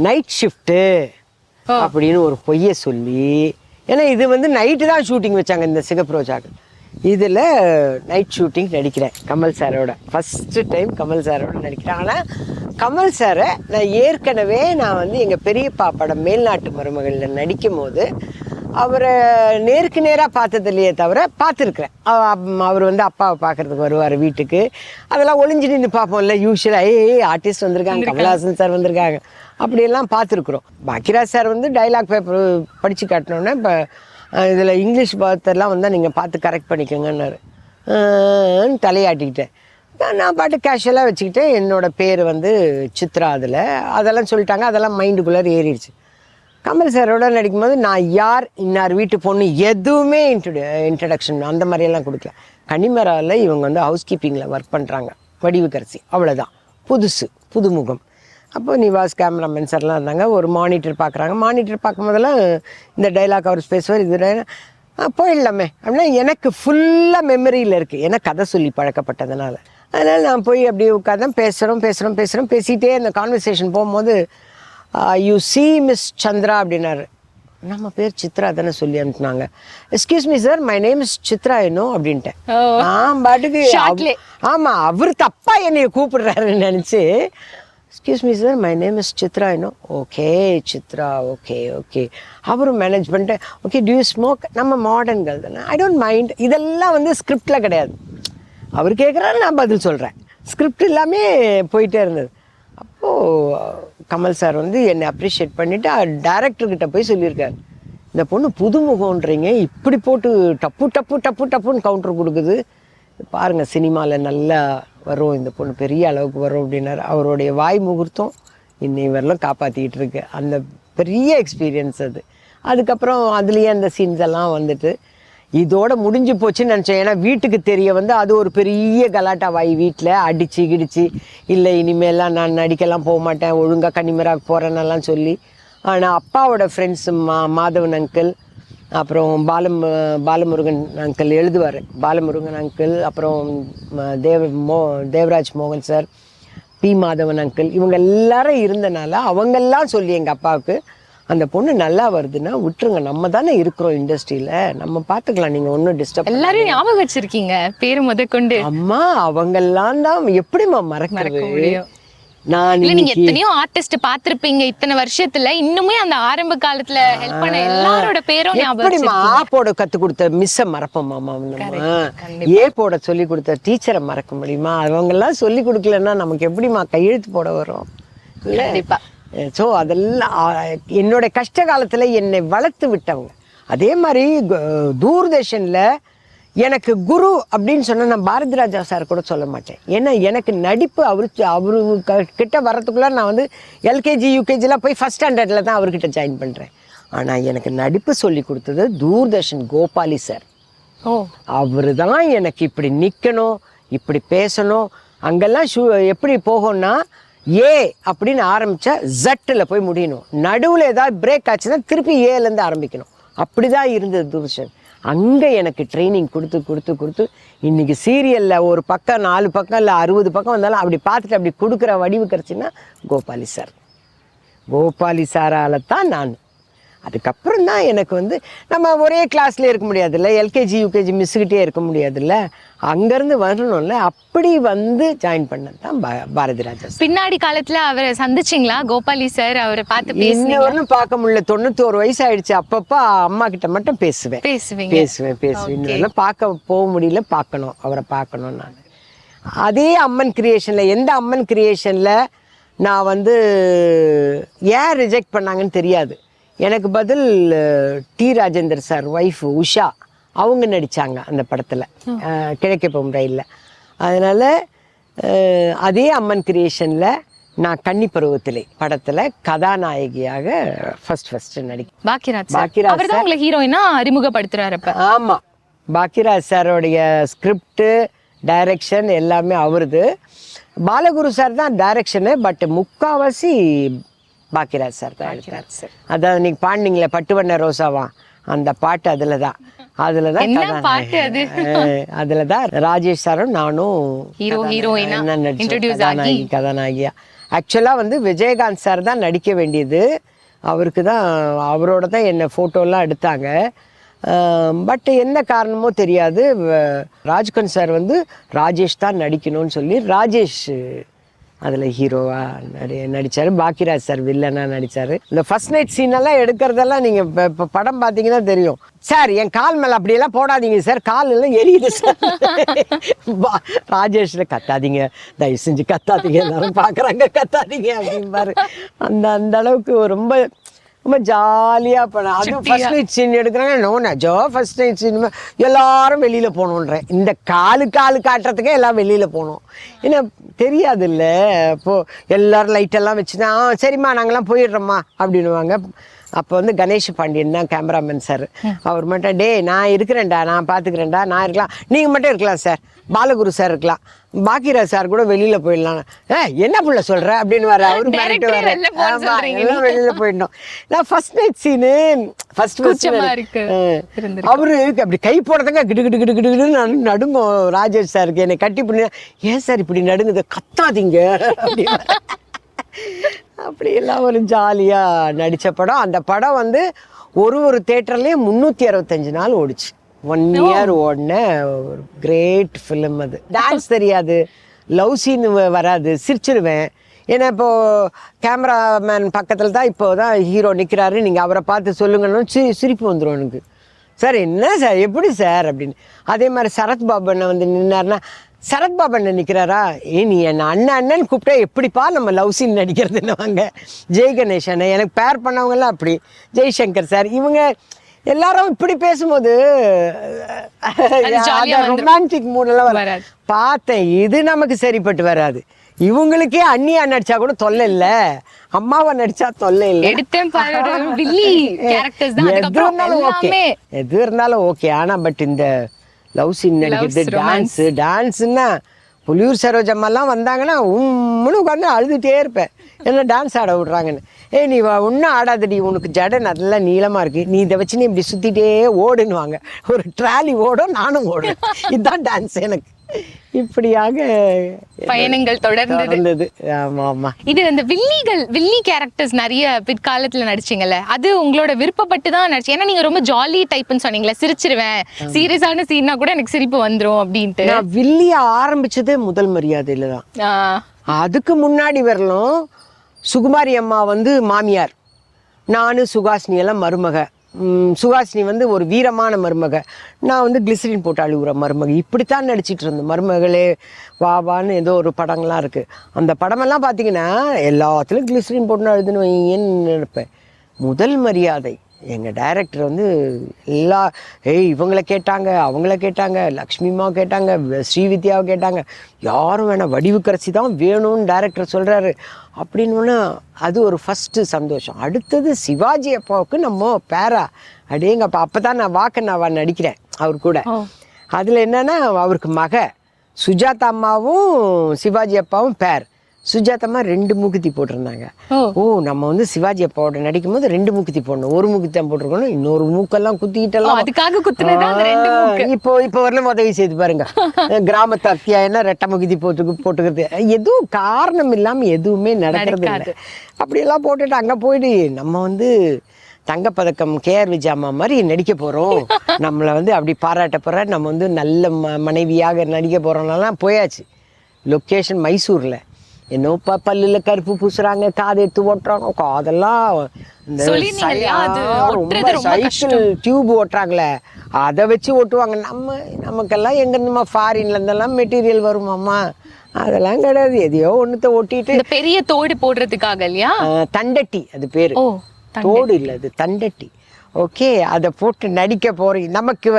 நைட் ஷிஃப்ட்டு அப்படின்னு ஒரு பொய்யை சொல்லி, ஏன்னா இது வந்து நைட்டு தான் ஷூட்டிங் வச்சாங்க இந்த சிகப்பு ரோஜாக்கு. இதில் நைட் ஷூட்டிங் நடிக்கிறேன் கமல் சாரோட. ஃபஸ்ட்டு டைம் கமல் சாரோட நடிக்கிறேன். ஆனால் கமல் சாரை நான் ஏற்கனவே வந்து எங்கள் பெரியப்பா படம் மேல்நாட்டு மருமகளில் நடிக்கும் போது அவரை நேருக்கு நேராக பார்த்தது இல்லையே தவிர பார்த்துருக்குறேன். அவர் வந்து அப்பாவை பார்க்குறதுக்கு வருவார் வீட்டுக்கு. அதெல்லாம் ஒளிஞ்சு நின்று பார்ப்போம்ல யூஸ்வலாக. ஆர்டிஸ்ட் வந்திருக்காங்க, கமல்ஹாசன் சார் வந்திருக்காங்க, அப்படியெல்லாம் பார்த்துருக்குறோம். பாக்கியராஜ் சார் வந்து டைலாக் பேப்பர் படித்து காட்டினோன்னே இப்போ இதில் இங்கிலீஷ் பார்த்தெல்லாம் வந்தால் நீங்கள் பார்த்து கரெக்ட் பண்ணிக்கோங்கன்னாரு. தலையாட்டிக்கிட்டேன். நான் பாட்டு கேஷுவலாக வச்சுக்கிட்டேன். என்னோடய பேர் வந்து சித்ரா. அதெல்லாம் சொல்லிட்டாங்க. அதெல்லாம் மைண்டுக்குள்ளே ஏறிடுச்சு. கமல் சாரோட நடிக்கும்போது நான் யார், இன்னார் வீட்டு பொண்ணு எதுவுமே இன்ட்ரடக்ஷன் அந்த மாதிரியெல்லாம் கொடுக்கல. கன்னிமராவில் இவங்க வந்து ஹவுஸ் கீப்பிங்கில் ஒர்க் பண்ணுறாங்க, வடிவுக்கரசி, அவ்வளோதான். புதுமுகம். அப்போ நிவாஸ் கேமராமேன் சார்லாம் இருந்தாங்க. ஒரு மானிட்டர் பார்க்குறாங்க. மானிட்டர் பார்க்கும்போதெல்லாம் இந்த டைலாக் அவர் பேசுவார். இது போயிடலாமே அப்படின்னா எனக்கு ஃபுல்லாக மெமரியில் இருக்குது, ஏன்னா கதை சொல்லி பழக்கப்பட்டதுனால. அதனால் நான் போய் அப்படியே உட்காந்து பேசுகிறோம். பேசிகிட்டே அந்த கான்வர்சேஷன் போகும்போது யூ சி மிஸ் சந்திரா அப்படின்னாரு. நம்ம பேர் சித்ரா தானே சொல்லி அனுப்புனாங்க. Excuse me sir, my name is Chitra இன்னும் அப்படின்ட்டேன். நான் பாட்டுக்கு ஆமாம், அவர் தப்பா என்னைய கூப்பிடுறாருன்னு நினச்சி excuse me sir, my name is Chitra இன்னும். Okay Chitra, okay okay. அவரும் மேனேஜ் பண்ணிட்டு ஓகே டு யூ ஸ்மோக். நம்ம மாடர்ன்கள் தானே, ஐ டோன்ட் மைண்ட். இதெல்லாம் வந்து ஸ்கிரிப்டில் கிடையாது. அவர் கேட்குறாரு, நான் பதில் சொல்கிறேன். ஸ்கிரிப்ட் எல்லாமே போயிட்டே இருந்தது. அப்போது கமல் சார் வந்து என்னை அப்ரிஷியேட் பண்ணிவிட்டு டைரக்டர்கிட்ட போய் சொல்லியிருக்காரு, இந்த பொண்ணு புதுமுகன்றீங்க, இப்படி போட்டு டப்பு டப்பு டப்பு டப்புன்னு கவுண்டர் கொடுக்குது, பாருங்கள் சினிமாவில் நல்லா வரும், இந்த பொண்ணு பெரிய அளவுக்கு வரும் அப்படின்னாரு. அவருடைய வாய் முகூர்த்தம் இன்னை வரலும் காப்பாற்றிக்கிட்டு இருக்கு. அந்த பெரிய எக்ஸ்பீரியன்ஸ் அது. அதுக்கப்புறம் அதுலேயே அந்த சீன்ஸ் எல்லாம் வந்துட்டு இதோட முடிஞ்சு போச்சுன்னு நினச்சேன். ஏன்னா வீட்டுக்கு தெரிய வந்து அது ஒரு பெரிய கலாட்டா வாய், வீட்டில் அடித்து கிடிச்சு, இல்லை இனிமேலாம் நான் நடிக்கலாம் போக மாட்டேன், ஒழுங்காக கன்னிமராக போகிறேன்னெல்லாம் சொல்லி. ஆனால் அப்பாவோட ஃப்ரெண்ட்ஸு மாதவன் அங்கிள், அப்புறம் பாலமுருகன் அங்கிள் எழுதுவார், பாலமுருகன் அங்கிள், அப்புறம் தேவராஜ் மோகன் சார், பி மாதவன் அங்கிள், இவங்க எல்லாரும் இருந்தனால அவங்கெல்லாம் சொல்லி எங்கள் அப்பாவுக்கு, அந்த பொண்ணு நல்லா வருதுன்னா விட்டுருங்க, நம்ம தானே இருக்கிறோம் இண்டஸ்ட்ரியில், நம்ம பார்த்துக்கலாம், நீங்கள் ஒன்றும் டிஸ்டர்ப். எல்லாரும் ஞாபகம் வச்சிருக்கீங்க பேரு முதற்கொண்டு. அம்மா அவங்கெல்லாம் தான் எப்படிம்மா மறக்க முடியும். நான் நீங்க எத்தனையோ ஆர்டிஸ்ட் பாத்திருப்பீங்க இத்தனை வருஷத்துல, இன்னுமே அந்த ஆரம்ப காலத்துல ஹெல்ப் பண்ண எல்லாரோட பேரும் எப்படிமா ஆ போட கத்து கொடுத்த மிஸ்ஸை மறப்போமா? ஏ போட சொல்லி கொடுத்த டீச்சரை மறக்க முடியுமா? அவங்க எல்லாம் சொல்லி கொடுக்கலன்னா நமக்கு எப்படிமா கையெழுத்து போட வரும்? கண்டிப்பா. ஸோ அதெல்லாம் என்னோட கஷ்ட காலத்துல என்னை வளர்த்து விட்டவங்க. அதே மாதிரி தூர்தர்ஷன்ல எனக்கு குரு அப்படின்னு சொன்னால் நான் பாரதி ராஜா சார் கூட சொல்ல மாட்டேன். ஏன்னா எனக்கு நடிப்பு அவரு கிட்ட வர்றதுக்குள்ள நான் வந்து எல்கேஜி யூகேஜிலாம் போய் ஃபஸ்ட் ஸ்டாண்டர்டில் தான் அவர்கிட்ட ஜாயின் பண்ணுறேன். ஆனால் எனக்கு நடிப்பு சொல்லி கொடுத்தது தூர்தர்ஷன் கோபாலி சார். அவரு தான் எனக்கு இப்படி நிற்கணும், இப்படி பேசணும், அங்கெல்லாம் எப்படி போகும்னா ஏ அப்படின்னு ஆரம்பித்தா ஜட்டில் போய் முடியணும், நடுவில் ஏதாவது பிரேக் ஆச்சுன்னா திருப்பி ஏலேருந்து ஆரம்பிக்கணும். அப்படி தான் இருந்தது தூர்தர்ஷன். அங்கே எனக்கு ட்ரைனிங் கொடுத்து கொடுத்து கொடுத்து இன்றைக்கி சீரியலில் ஒரு பக்கம் 4 பக்கம் இல்லை 60 பக்கம் வந்தாலும் அப்படி பார்த்துட்டு அப்படி கொடுக்குற வடிவு கிடச்சின்னா கோபாலி சார். கோபாலி சாரால் தான் நான். அதுக்கப்புறம் தான் எனக்கு வந்து நம்ம ஒரே கிளாஸில் இருக்க முடியாதுல்ல, எல்கேஜி யூகேஜி மிஸ்ஸுக்கிட்டே இருக்க முடியாதுல்ல, அங்கேருந்து வரணும்ல, அப்படி வந்து ஜாயின் பண்ணது தான் பாரதி ராஜா. பின்னாடி காலத்தில் அவரை சந்திச்சிங்களா கோபாலி சார்? அவரை பார்த்து இன்னும் பார்க்க முடியல, 91 வயசு ஆயிடுச்சு. அப்பப்போ அம்மா கிட்ட மட்டும் பேசுவேன். இன்னும் பார்க்க போக முடியல, பார்க்கணும், அவரை பார்க்கணும். நான் அதே அம்மன் கிரியேஷனில், எந்த அம்மன் கிரியேஷனில் நான் வந்து ஏன் ரிஜெக்ட் பண்ணாங்கன்னு தெரியாது. எனக்கு பதில் T Rajendar sir wife Usha அவங்க நடித்தாங்க அந்த படத்தில், கிழக்கே போகும் ரயிலில். அதனால் அதே அம்மன் கிரியேஷனில் நான் கன்னி பருவத்திலே படத்தில் கதாநாயகியாக ஃபர்ஸ்ட் நடிக்கிறேன். பாக்கியராஜ் சார் உங்களை ஹீரோயினா அறிமுகப்படுத்துறாரு. ஆமாம், பாக்கியராஜ் சாரோடைய ஸ்கிரிப்டு டைரக்ஷன் எல்லாமே அவருது. பாலகுரு சார் தான் டைரக்ஷனு, பட் முக்காவாசி பாக்கியராஜ் சார் தான் எடுத்தார். அதாவது நீங்கள் பாண்டிங்களே பட்டுவண்ண ரோசாவா, அந்த பாட்டு அதில் தான் ராஜேஷ் சாரும் நானும் கதாநாயகியா. ஆக்சுவலாக வந்து விஜயகாந்த் சார் தான் நடிக்க வேண்டியது, அவருக்கு தான், அவரோட தான் என்னை ஃபோட்டோலாம் எடுத்தாங்க. பட் என்ன காரணமோ தெரியாது, ராஜ்கன் சார் வந்து ராஜேஷ் தான் நடிக்கணும்னு சொல்லி ராஜேஷ் அதில் ஹீரோவாக நடித்தார். பாக்கியராஜ் சார் வில்லனாக நடித்தார். இந்த ஃபர்ஸ்ட் நைட் சீனெல்லாம் எடுக்கிறதெல்லாம் நீங்கள் இப்போ படம் பார்த்தீங்கன்னா தெரியும். சார் என் கால் மேலே அப்படியெல்லாம் போடாதீங்க சார், கால் எல்லாம் எரியுது சார். ராஜேஷில் கத்தாதீங்க, தயவு செஞ்சு கத்தாதீங்க, எல்லாரும் பார்க்குறாங்க கத்தாதீங்க அப்படின்பாரு. அந்த அளவுக்கு ரொம்ப ரொம்ப ஜாலியாக பண்ண. அதுவும் ஃபர்ஸ்ட் நைட் சீன் எடுக்கிறாங்க, நோனாஜோ ஃபர்ஸ்ட் நைட் சீன் எல்லாரும் வெளியில் போகணுன்றேன். இந்த காலு காட்டுறதுக்கே எல்லாம் வெளியில் போகணும், ஏன்னா தெரியாது இல்லை. அப்போது எல்லோரும் லைட்டெல்லாம் வச்சுன்னா சரிம்மா நாங்கள்லாம் போயிடுறோம்மா அப்படின்வாங்க. அப்போ வந்து கணேஷ் பாண்டியன் தான் கேமராமேன் சார். அவர் மட்டும் டே நான் இருக்கிறேன்டா, நான் பார்த்துக்கிறேன்டா, நான் இருக்கலாம், நீங்கள் மட்டும் இருக்கலாம் சார், பாலகுரு சார் இருக்கலாம், பாக்கியராஜ் சார் கூட வெளியில் போயிடலாம். என்ன புள்ள சொல்கிற அப்படின்னு வர அவரு மிரட்டு வர. எல்லாம் வெளியில் போயிடணும். நான் ஃபர்ஸ்ட் நைட் சீனு அவரு அப்படி கை போடுறதுங்க கிடு கிடு கிடு கிடுன்னு நடுங்கும். ராஜேஷ் சாருக்கு என்னை கட்டி பண்ணி, ஏன் சார் இப்படி நடுங்குது, கத்தாதீங்க அப்படின்னு. அப்படியெல்லாம் ஒரு ஜாலியாக நடித்த படம். அந்த படம் வந்து ஒரு தேட்டர்லேயும் 365 நாள் ஓடிச்சு. 1 இயர் ஓடின ஒரு கிரேட் ஃபிலிம் அது. டான்ஸ் தெரியாது, லவ் சீன் வராது, சிரிச்சிருவேன். ஏன்னா இப்போது கேமராமேன் பக்கத்தில் தான் இப்போ தான் ஹீரோ நிற்கிறாரு, நீங்கள் அவரை பார்த்து சொல்லுங்கன்னு சிரிப்பு வந்துடும் எனக்கு. சார் என்ன சார் எப்படி சார் அப்படின்னு. அதே மாதிரி சரத்பாபு அண்ணன் வந்து நின்னார்னா, சரத்பாபு அண்ணன் நிற்கிறாரா, நீ என்ன அண்ணன் கூப்பிட்டா எப்படிப்பா நம்ம லவ் சீன் நடிக்கிறதுன்னு வாங்க. ஜெய் கணேசன் எனக்கு பேர் பண்ணவங்கலாம் அப்படி, ஜெய்சங்கர் சார், இவங்க எல்லாரும் இப்படி பேசும்போது ரொமான்டிக் மூடெல்லாம் வராது. பார்த்தேன் இது நமக்கு சரிப்பட்டு வராது. இவங்களுக்கே அண்ணியா நடிச்சா கூட தொல்லை இல்லை, அம்மாவை நடிச்சா தொல்லை இல்லை. எது இருந்தாலும் ஓகே. ஆனா பட் இந்த லவ் சீன் நடிக்கிறது, டான்ஸ்னா புலியூர் சரோஜம்மாலாம் வந்தாங்கன்னா உம்முன்னு உட்காந்து அழுதுகிட்டே இருப்பேன், என்ன டான்ஸ் ஆட விட்றாங்கன்னு. நீ ஒன்றும் ஆடாதடி, உனக்கு ஜடை நல்லா நீளமாக இருக்குது, நீ இதை வச்சு நீ இப்படி சுற்றிட்டே ஓடுன்னுவாங்க. ஒரு ட்ராலி ஓடும், நானும் ஓடுவேன். இதுதான் டான்ஸ் எனக்கு. இப்படியாக பயணங்கள் தொடர்ந்தது. ஆமா ஆமா. இது அந்த வில்லி கேரக்டர்ஸ் நிறைய பிற்காலத்துல நடிச்சீங்கல்ல, அது உங்களோட விருப்பப்பட்டு தான் நடிச்சு? ஏன்னா நீங்க ரொம்ப ஜாலி டைப்னு சொன்னீங்களே, சிரிச்சிருவேன், சீரியஸான சீன்னா கூட எனக்கு சிரிப்பு வந்துரும் அப்படின்ட்டு. நான் வில்லியா ஆரம்பிச்சதே முதல் மரியாதையில தான். அதுக்கு முன்னாடி வரலும் சுகுமாரி அம்மா வந்து மாமியார், நானு சுகாசினி எல்லாம் மருமக. சுகாசினி வந்து ஒரு வீரமான மருமக, நான் வந்து கிளிசரின் போட்டு அழுகுற மருமக. இப்படித்தான் நடிச்சிட்டு இருந்தேன். மருமகளே வாவான்னு ஏதோ ஒரு படங்கள்லாம் இருக்குது. அந்த படமெல்லாம் பார்த்தீங்கன்னா எல்லாத்துலேயும் கிளிசரின் போட்டு அழுதுன்னு வைங்கன்னு நினைப்பேன். முதல் மரியாதை எங்கள் டைரக்டர் வந்து இவங்களை கேட்டாங்க, அவங்கள கேட்டாங்க, லக்ஷ்மிமா கேட்டாங்க, ஸ்ரீவித்யாவை கேட்டாங்க, யாரும் வேணாம் வடிவுக்கரசி தான் வேணும்னு டைரக்டர் சொல்கிறாரு அப்படின்னு. அது ஒரு ஃபஸ்ட்டு சந்தோஷம். அடுத்தது சிவாஜி அப்பாவுக்கு நம்ம பேரா அடேங்கப்பா. அப்போ தான் நான் வாக்கண்ணாவா நடிக்கிறேன் அவர் கூட. அதில் என்னென்னா அவருக்கு மக சுஜாதா அம்மாவும் சிவாஜி அப்பாவும் பேர். சுஜாதம்மா 2 மூக்குத்தி போட்டிருந்தாங்க. நம்ம வந்து சிவாஜி அப்பாவோட நடிக்கும் போது 2 மூக்குத்தி போடணும், ஒரு மூக்குத்தி தான் போட்டிருக்கணும், இன்னொரு மூக்கெல்லாம் குத்திக்கிட்டெல்லாம். இப்போ வரலாம் உதவி செய்து பாருங்க. கிராமத்து அத்தியாயம்னா ரெட்டை மூக்குத்தி போட்டுக்கிறது எதுவும் காரணம் இல்லாம எதுவுமே நடக்கிறது இல்லை. அப்படியெல்லாம் போட்டுட்டு அங்க போயிட்டு நம்ம வந்து தங்கப்பதக்கம் KR விஜயம்மா மாதிரி நடிக்க போறோம், நம்மளை வந்து அப்படி பாராட்ட போற, நம்ம வந்து நல்ல மனைவியாக நடிக்க போறோம்லாம் போயாச்சு. லொக்கேஷன் மைசூர்ல. என்னப்பா பல்லுல கருப்பு பூசுறாங்க, காது எடுத்து ஓட்டுறாங்க, காதெல்லாம் இந்த சைக்கிள் டியூப் ஓட்டுறாங்களே அதை வச்சு ஓட்டுவாங்க. நமக்கெல்லாம் எங்க இருந்துமா ஃபாரின்ல இருந்தெல்லாம் மெட்டீரியல் வருமாம்மா, அதெல்லாம் கிடையாது. எதையோ ஒண்ணுத்த ஒட்டிட்டு பெரிய தோடு போடுறதுக்காக இல்லையா, தண்டட்டி அது பேரு, தோடு இல்லை அது தண்டட்டி. ஓகே, அதை போட்டு நடிக்க போறீங்க. நமக்கு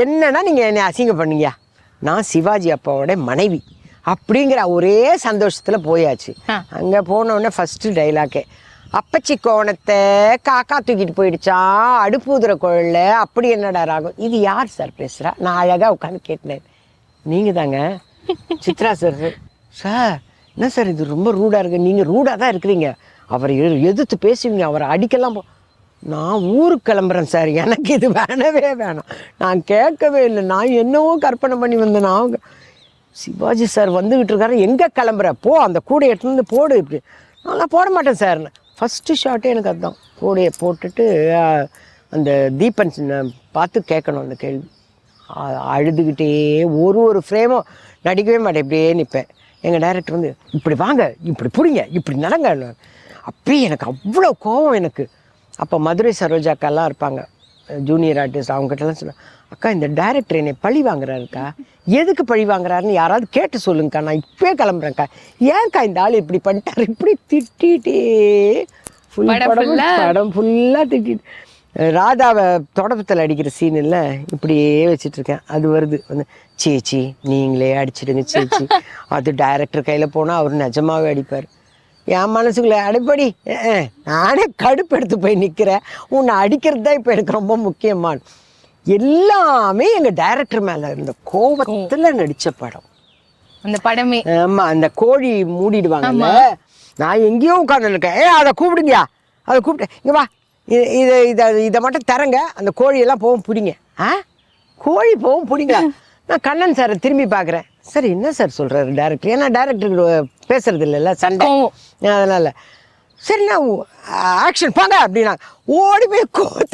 என்னன்னா நீங்க என்னை அசிங்க பண்ணீங்க, நான் சிவாஜி அப்பாவோட மனைவி அப்படிங்கிற ஒரே சந்தோஷத்துல போயாச்சு. அங்க போனோடனே ஃபர்ஸ்ட் டைலாக்கே, அப்பச்சி கோணத்தை காக்கா தூக்கிட்டு போயிடுச்சான் அடுப்பு ஊதுற குழல்ல, அப்படி என்னடா ராகம். இது யார் சார் பேசுறா? நான் அழகா உட்காந்து கேட்டேன். நீங்க தாங்க சித்ரா சார். சார் என்ன சார் இது ரொம்ப ரூடா இருக்கு, நீங்க ரூடா தான் இருக்கிறீங்க, அவரை எதிர்த்து பேசுவீங்க, அவரை அடிக்கலாம். நான் ஊருக்கு கிளம்புறேன் சார், எனக்கு இது வேணவே வேணாம், நான் கேட்கவே இல்லை, நான் என்னவோ கற்பனை பண்ணி வந்தேன். நான் சிவாஜி சார் வந்துக்கிட்டு இருக்காரு, எங்கே கிளம்புற, போ அந்த கூடையை எடுத்துருந்து போடு. இப்படி நான் போட மாட்டேன் சார். ஃபஸ்ட்டு ஷார்ட்டே எனக்கு அதுதான். கூடையை போட்டுட்டு அந்த தீபன் பார்த்து கேட்கணும் அந்த கேள்வி. அழுதுகிட்டே ஒரு ஃப்ரேமும் நடிக்கவே மாட்டேன், இப்படியே நிற்பேன். எங்கள் டைரக்டர் வந்து இப்படி வாங்க, இப்படி பிடிங்க, இப்படி நடங்க. அப்பயே எனக்கு அவ்வளோ கோபம் எனக்கு. அப்போ மதுரை சரோஜாக்கெல்லாம் இருப்பாங்க, ஜூனியர் ஆர்டிஸ்ட், அவங்ககிட்டலாம் சொல்லுவேன், அக்கா இந்த டைரக்டர் என்னை பழி வாங்குறாருக்கா, எதுக்கு பழி வாங்குறாருன்னு யாராவது கேட்டு சொல்லுங்கக்கா, நான் இப்போயே கிளம்புறேன்க்கா, ஏன்க்கா இந்த ஆள் இப்படி பண்ணிட்டாரு, இப்படி திட்டிகிட்டே படம் ஃபுல்லாக திட்டிட்டு. ராதாவை தொடப்பத்தில் அடிக்கிற சீன் இல்லை, இப்படியே வச்சிட்ருக்கேன். அது வருது வந்து, சேச்சி நீங்களே அடிச்சிடுங்க சேச்சி. அது டைரக்டர் கையில் போனால் அவர் நிஜமாகவே அடிப்பார். என் மனசுக்குள்ள அடிப்படி நானே கடுப்பு எடுத்து போய் நிற்கிறேன், உன்னை அடிக்கிறது தான் இப்போ எனக்கு ரொம்ப முக்கியமான. எல்லாமே எங்க டைரக்டர் மேல இருந்த கோபத்துல நடிச்ச படம் அந்த படமே. ஆமா, அந்த கோழி மூடிடுவாங்கல்ல, நான் எங்கேயோ உட்கார்ந்து இருக்கேன், அதை கூப்பிடுங்க, அதை கூப்பிட்டு இங்க வா, இதை மட்டும் தரங்க, அந்த கோழியெல்லாம் போகும் பிடிங்க. கோழி போகும் பிடிங்க. நான் கண்ணன் சாரை திரும்பி பார்க்குறேன், சார் என்ன சார் சொல்கிறாரு டைரக்டர், ஏன்னா டைரக்டருக்கு பேசுறது இல்லைல்ல, சண்டை, அதனால் சரிண்ணா ஆக்ஷன் போங்க அப்படின்னா ஓடி போய்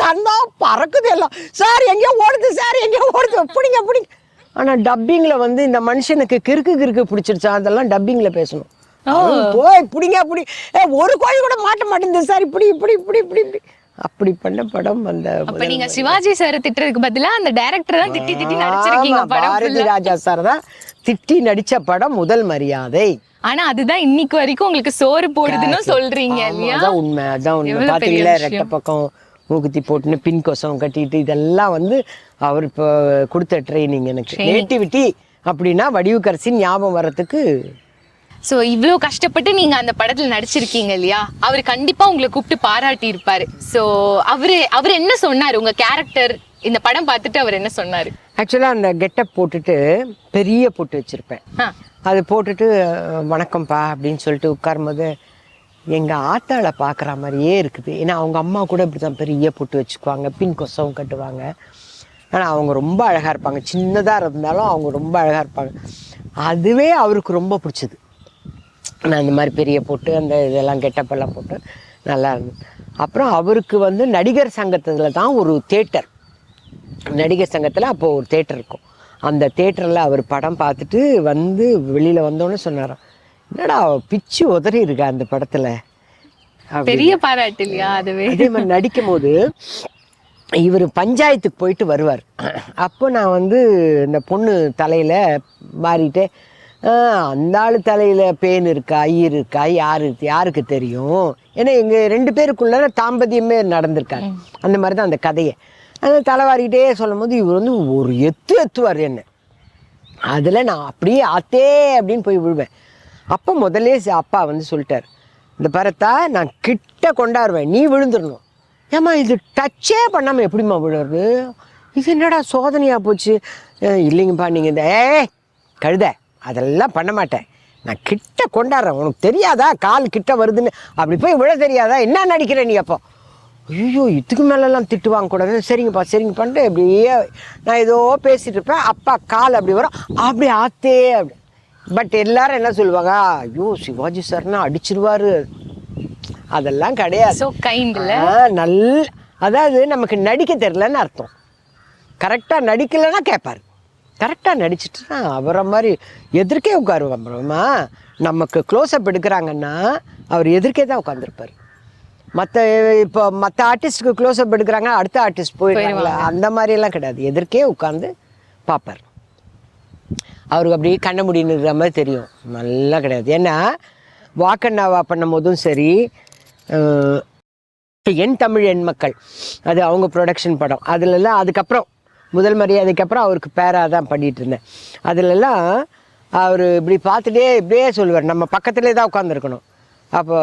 தந்தா பறக்குது எல்லாம். சார் எங்கேயோ ஓடுது, சார் எங்கேயோ ஓடுது, பிடிங்க பிடிங்க. ஆனால் டப்பிங்கில் வந்து இந்த மனுஷனுக்கு கிறுக்கு பிடிச்சிருச்சா, அதெல்லாம் டப்பிங்கில் பேசணும். போய் பிடிங்க பிடி, ஒரு கோழி கூட மாட்ட மாட்டேங்குது சார், இப்படி இப்படி இப்படி இப்படி இப்படி அப்படி பண்ண படம். அந்த அப்ப நீங்க சிவாஜி சார் திட்டுறதுக்கு பதிலா அந்த டைரக்டர் தான் திட்டி திட்டி நடிச்சிருக்கீங்க படம். பாரதி ராஜா சார் தான் திட்டி நடிச்ச படம் முதல் மரியாதை. ஆனா அதுதான் இன்னைக்கு வரைக்கும் உங்களுக்கு சோறு போடுதுன்னு சொல்றீங்க இல்லையா? அதான் உண்மை, அதான் உண்மை. பாத்தீங்களா, ரெட்ட பக்கம் மூக்குத்தி போட்டுன்னு பின் கொசம் கட்டிட்டு இதெல்லாம் வந்து அவர் இப்போ கொடுத்த ட்ரைனிங். எனக்கு நேட்டிவிட்டி அப்படின்னா வடிவுக்கரசி ஞாபகம் வர்றதுக்கு. ஸோ இவ்வளோ கஷ்டப்பட்டு நீங்கள் அந்த படத்தில் நடிச்சிருக்கீங்க இல்லையா? அவர் கண்டிப்பாக உங்களை கூப்பிட்டு பாராட்டி இருப்பாரு. ஸோ அவர் என்ன சொன்னார் உங்கள் கேரக்டர் இந்த படம் பார்த்துட்டு? அவர் என்ன சொன்னார்? ஆக்சுவலாக அந்த கெட்டப் போட்டுட்டு பெரிய பொட்டு வச்சுருப்பேன். அது போட்டுட்டு வணக்கம்ப்பா அப்படின்னு சொல்லிட்டு உட்காரும்போது எங்கள் ஆத்தாளை பார்க்குற மாதிரியே இருக்குது. ஏன்னா அவங்க அம்மா கூட இப்படி தான் பெரிய பொட்டு வச்சுக்குவாங்க, பின் கொசவும் கட்டுவாங்க. ஆனால் அவங்க ரொம்ப அழகாக இருப்பாங்க, சின்னதாக இருந்தாலும் அவங்க ரொம்ப அழகாக இருப்பாங்க. அதுவே அவருக்கு ரொம்ப பிடிச்சது. நான் இந்த மாதிரி பெரிய போட்டு அந்த இதெல்லாம் கெட்டப்பெல்லாம் போட்டு நல்லா இருந்தது. அப்புறம் அவருக்கு வந்து நடிகர் சங்கத்தில் தான் ஒரு தேட்டர், நடிகர் சங்கத்தில் அப்போது ஒரு தேட்டர் இருக்கும். அந்த தேட்டரில் அவர் படம் பார்த்துட்டு வந்து வெளியில் வந்தோன்னே சொன்னாராம், என்னடா பிச்சு உதறி இருக்கா அந்த படத்தில். பெரிய பாராட்டு இல்லையா? அதுவே அதே மாதிரி நடிக்கும் போது இவர் பஞ்சாயத்துக்கு போயிட்டு வருவார். அப்போ நான் வந்து இந்த பொண்ணு தலையில் மாறிட்டு, அந்த ஆள் தலையில் பேன் இருக்கா ஈர் இருக்கா யாருக்கு தெரியும். ஏன்னா எங்கள் 2 பேருக்குள்ள தாம்பத்தியமே நடந்திருக்காரு. அந்த மாதிரி தான் அந்த கதையை. அந்த தலைவாரிக்கிட்டே சொல்லும் போது இவர் வந்து ஒரு எத்துவார் என்ன. அதில் நான் அப்படியே ஆத்தே அப்படின்னு போய் விழுவேன். அப்போ முதல்ல அப்பா வந்து சொல்லிட்டார், இந்த பரத்தா நான் கிட்ட கொண்டாடுவேன், நீ விழுந்துடணும். ஏம்மா இது டச்சே பண்ணாமல் எப்படிம்மா விழுறது, இது என்னடா சோதனையாக போச்சு. இல்லைங்கப்பா நீங்கள் இந்த கழுத அதெல்லாம் பண்ண மாட்டேன், நான் கிட்ட கொண்டாடுறேன், உனக்கு தெரியாதா கால் கிட்ட வருதுன்னு, அப்படி போய் விழ தெரியாதா, என்ன நடிக்கிறேன் நீ. அப்போ ஐயோ இதுக்கு மேலெல்லாம் திட்டு வாங்கக்கூடாது, சரிங்கப்பான்ட்டு இப்படியே நான் ஏதோ பேசிகிட்டு இருப்பேன். அப்பா கால் அப்படி வரும், அப்படி ஆத்தே அப்படி. பட் எல்லாரும் என்ன சொல்லுவாங்க, ஐயோ சிவாஜி சார்னா அடிச்சிருவாரு. அதெல்லாம் கிடையாது. அதாவது நமக்கு நடிக்க தெரியலன்னு அர்த்தம். கரெக்டாக நடிக்கலைன்னா கேட்பார், கரெக்டாக நடிச்சிட்டுனா அவரை மாதிரி எதிர்க்கே உட்காருவாம்மா. நமக்கு க்ளோஸ்அப் எடுக்கிறாங்கன்னா அவர் எதிர்க்கே தான் உட்காந்துருப்பார். இப்போ மற்ற ஆர்டிஸ்ட்டுக்கு க்ளோஸ்அப் எடுக்கிறாங்க, அடுத்த ஆர்டிஸ்ட் போயிடுவாங்களா, அந்த மாதிரியெல்லாம் கிடையாது. எதிர்க்கே உட்காந்து பார்ப்பார். அவருக்கு அப்படியே கண்ண முடியுன்ற மாதிரி தெரியும், நல்லா கிடையாது. ஏன்னா வாக்கண்ணாவா பண்ணும் போதும் சரி, என் தமிழ் என் மக்கள் அது அவங்க ப்ரொடக்ஷன் படம், அதுலலாம் அதுக்கப்புறம் முதல் மரியாதைக்கு அப்புறம் அவருக்கு பேராக தான் பண்ணிகிட்டு இருந்தேன். அதிலெல்லாம் அவர் இப்படி பார்த்துட்டே இப்படியே சொல்லுவார், நம்ம பக்கத்துலேயே தான் உட்காந்துருக்கணும். அப்போ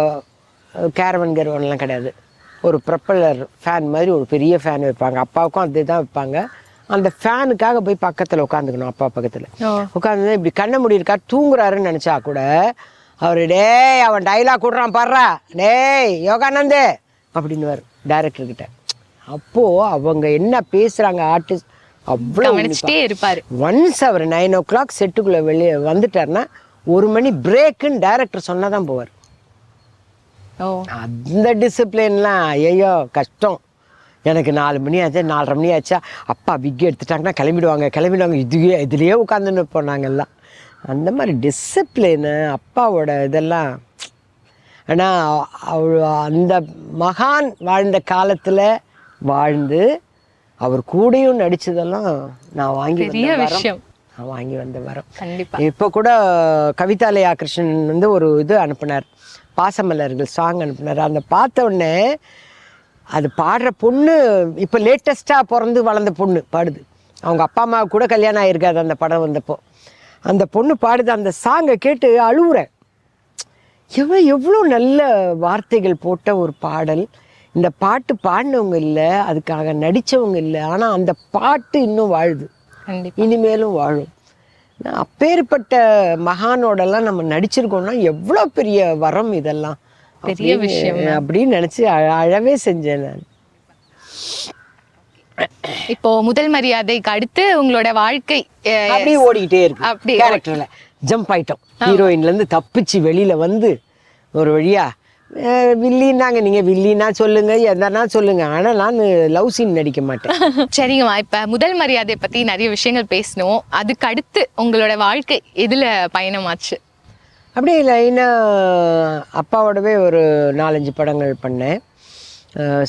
கேரவன் கேரவன்லாம் கிடையாது, ஒரு ப்ரொப்பல்லர் ஃபேன் மாதிரி ஒரு பெரிய ஃபேன் வைப்பாங்க, அப்பாவுக்கும் அதே தான் வைப்பாங்க. அந்த ஃபேனுக்காக போய் பக்கத்தில் உட்காந்துக்கணும், அப்பா பக்கத்தில் உட்காந்து இப்படி கண்ண முடி இருக்கா தூங்குறாருன்னு நினச்சா கூட அவர் டேய் அவன் டைலாக் விட்றான் பாடுறா, டேய் யோகானந்து அப்படின்னுவார் டைரக்டர்கிட்ட. அப்போது அவங்க என்ன பேசுகிறாங்க ஆர்டிஸ்ட் அவ்வளோ இருப்பார். ஒன்ஸ் அவர் 9 o'clock செட்டுக்குள்ளே வெளியே வந்துட்டார்னா 1 மணி பிரேக்குன்னு டைரக்டர் சொன்னால் தான் போவார். அந்த டிசிப்ளின்லாம் ஐயோ கஷ்டம். எனக்கு 4 மணி ஆச்சா 4:30 மணி ஆச்சா, அப்பா விக் எடுத்துட்டாங்கன்னா கிளம்பிடுவாங்க இதுலேயே உட்காந்துன்னு இருப்போம் நாங்கள்லாம். அந்த மாதிரி டிசிப்ளினு அப்பாவோட இதெல்லாம். ஆனால் அந்த மகான் வாழ்ந்த காலத்தில் வாழ்ந்து அவர் கூடயும் நடித்ததெல்லாம் நான் வாங்கி வந்த வரம். இப்போ கூட கவிதாலயா கிருஷ்ணன் வந்து ஒரு இது அனுப்புனார், பாசமலர்கள் சாங் அனுப்புனார். அந்த பார்த்த உடனே அது பாடுற பொண்ணு இப்போ லேட்டஸ்ட்டாக பிறந்து வளர்ந்த பொண்ணு பாடுது. அவங்க அப்பா அம்மா கூட கல்யாணம் ஆகிருக்காது அந்த படம் வந்தப்போ. அந்த பொண்ணு பாடுது, அந்த சாங்கை கேட்டு அழுவுறேன். எவ்வளோ நல்ல வார்த்தைகள் போட்ட ஒரு பாடல். இந்த பாட்டு பாடினவங்க இல்லை, அதுக்காக நடித்தவங்க இல்லை, ஆனால் அந்த பாட்டு இன்னும் வாழுது, இனிமேலும் வாழும். அப்பேற்பட்ட மகானோடெல்லாம் நம்ம நடிச்சிருக்கோம்னா எவ்வளோ பெரிய வரம் இதெல்லாம், பெரிய விஷயம் அப்படின்னு நினச்சி அழவே செஞ்சேன் நான். இப்போ முதல் மரியாதைக்கு அடுத்து உங்களோட வாழ்க்கை அப்படியே ஓடிக்கிட்டே இருக்கு. கேரக்டர்ல ஜம்ப் ஆயிட்டோம், ஹீரோயின்ல இருந்து தப்பிச்சு வெளியில வந்து ஒரு வழியா வில்லின்னாங்க. நீங்கள் வில்லின்னா சொல்லுங்கள், எதனா சொல்லுங்கள், ஆனால் நான் லவ் சீன் நடிக்க மாட்டேன். சரிங்கம்மா, இப்போ முதல் மரியாதையை பற்றி நிறைய விஷயங்கள் பேசணும். அதுக்கு அடுத்து உங்களோட வாழ்க்கை எதில் பயணமாச்சு? அப்படியே லைனாக அப்பாவோடவே ஒரு 4-5 படங்கள் பண்ணேன்.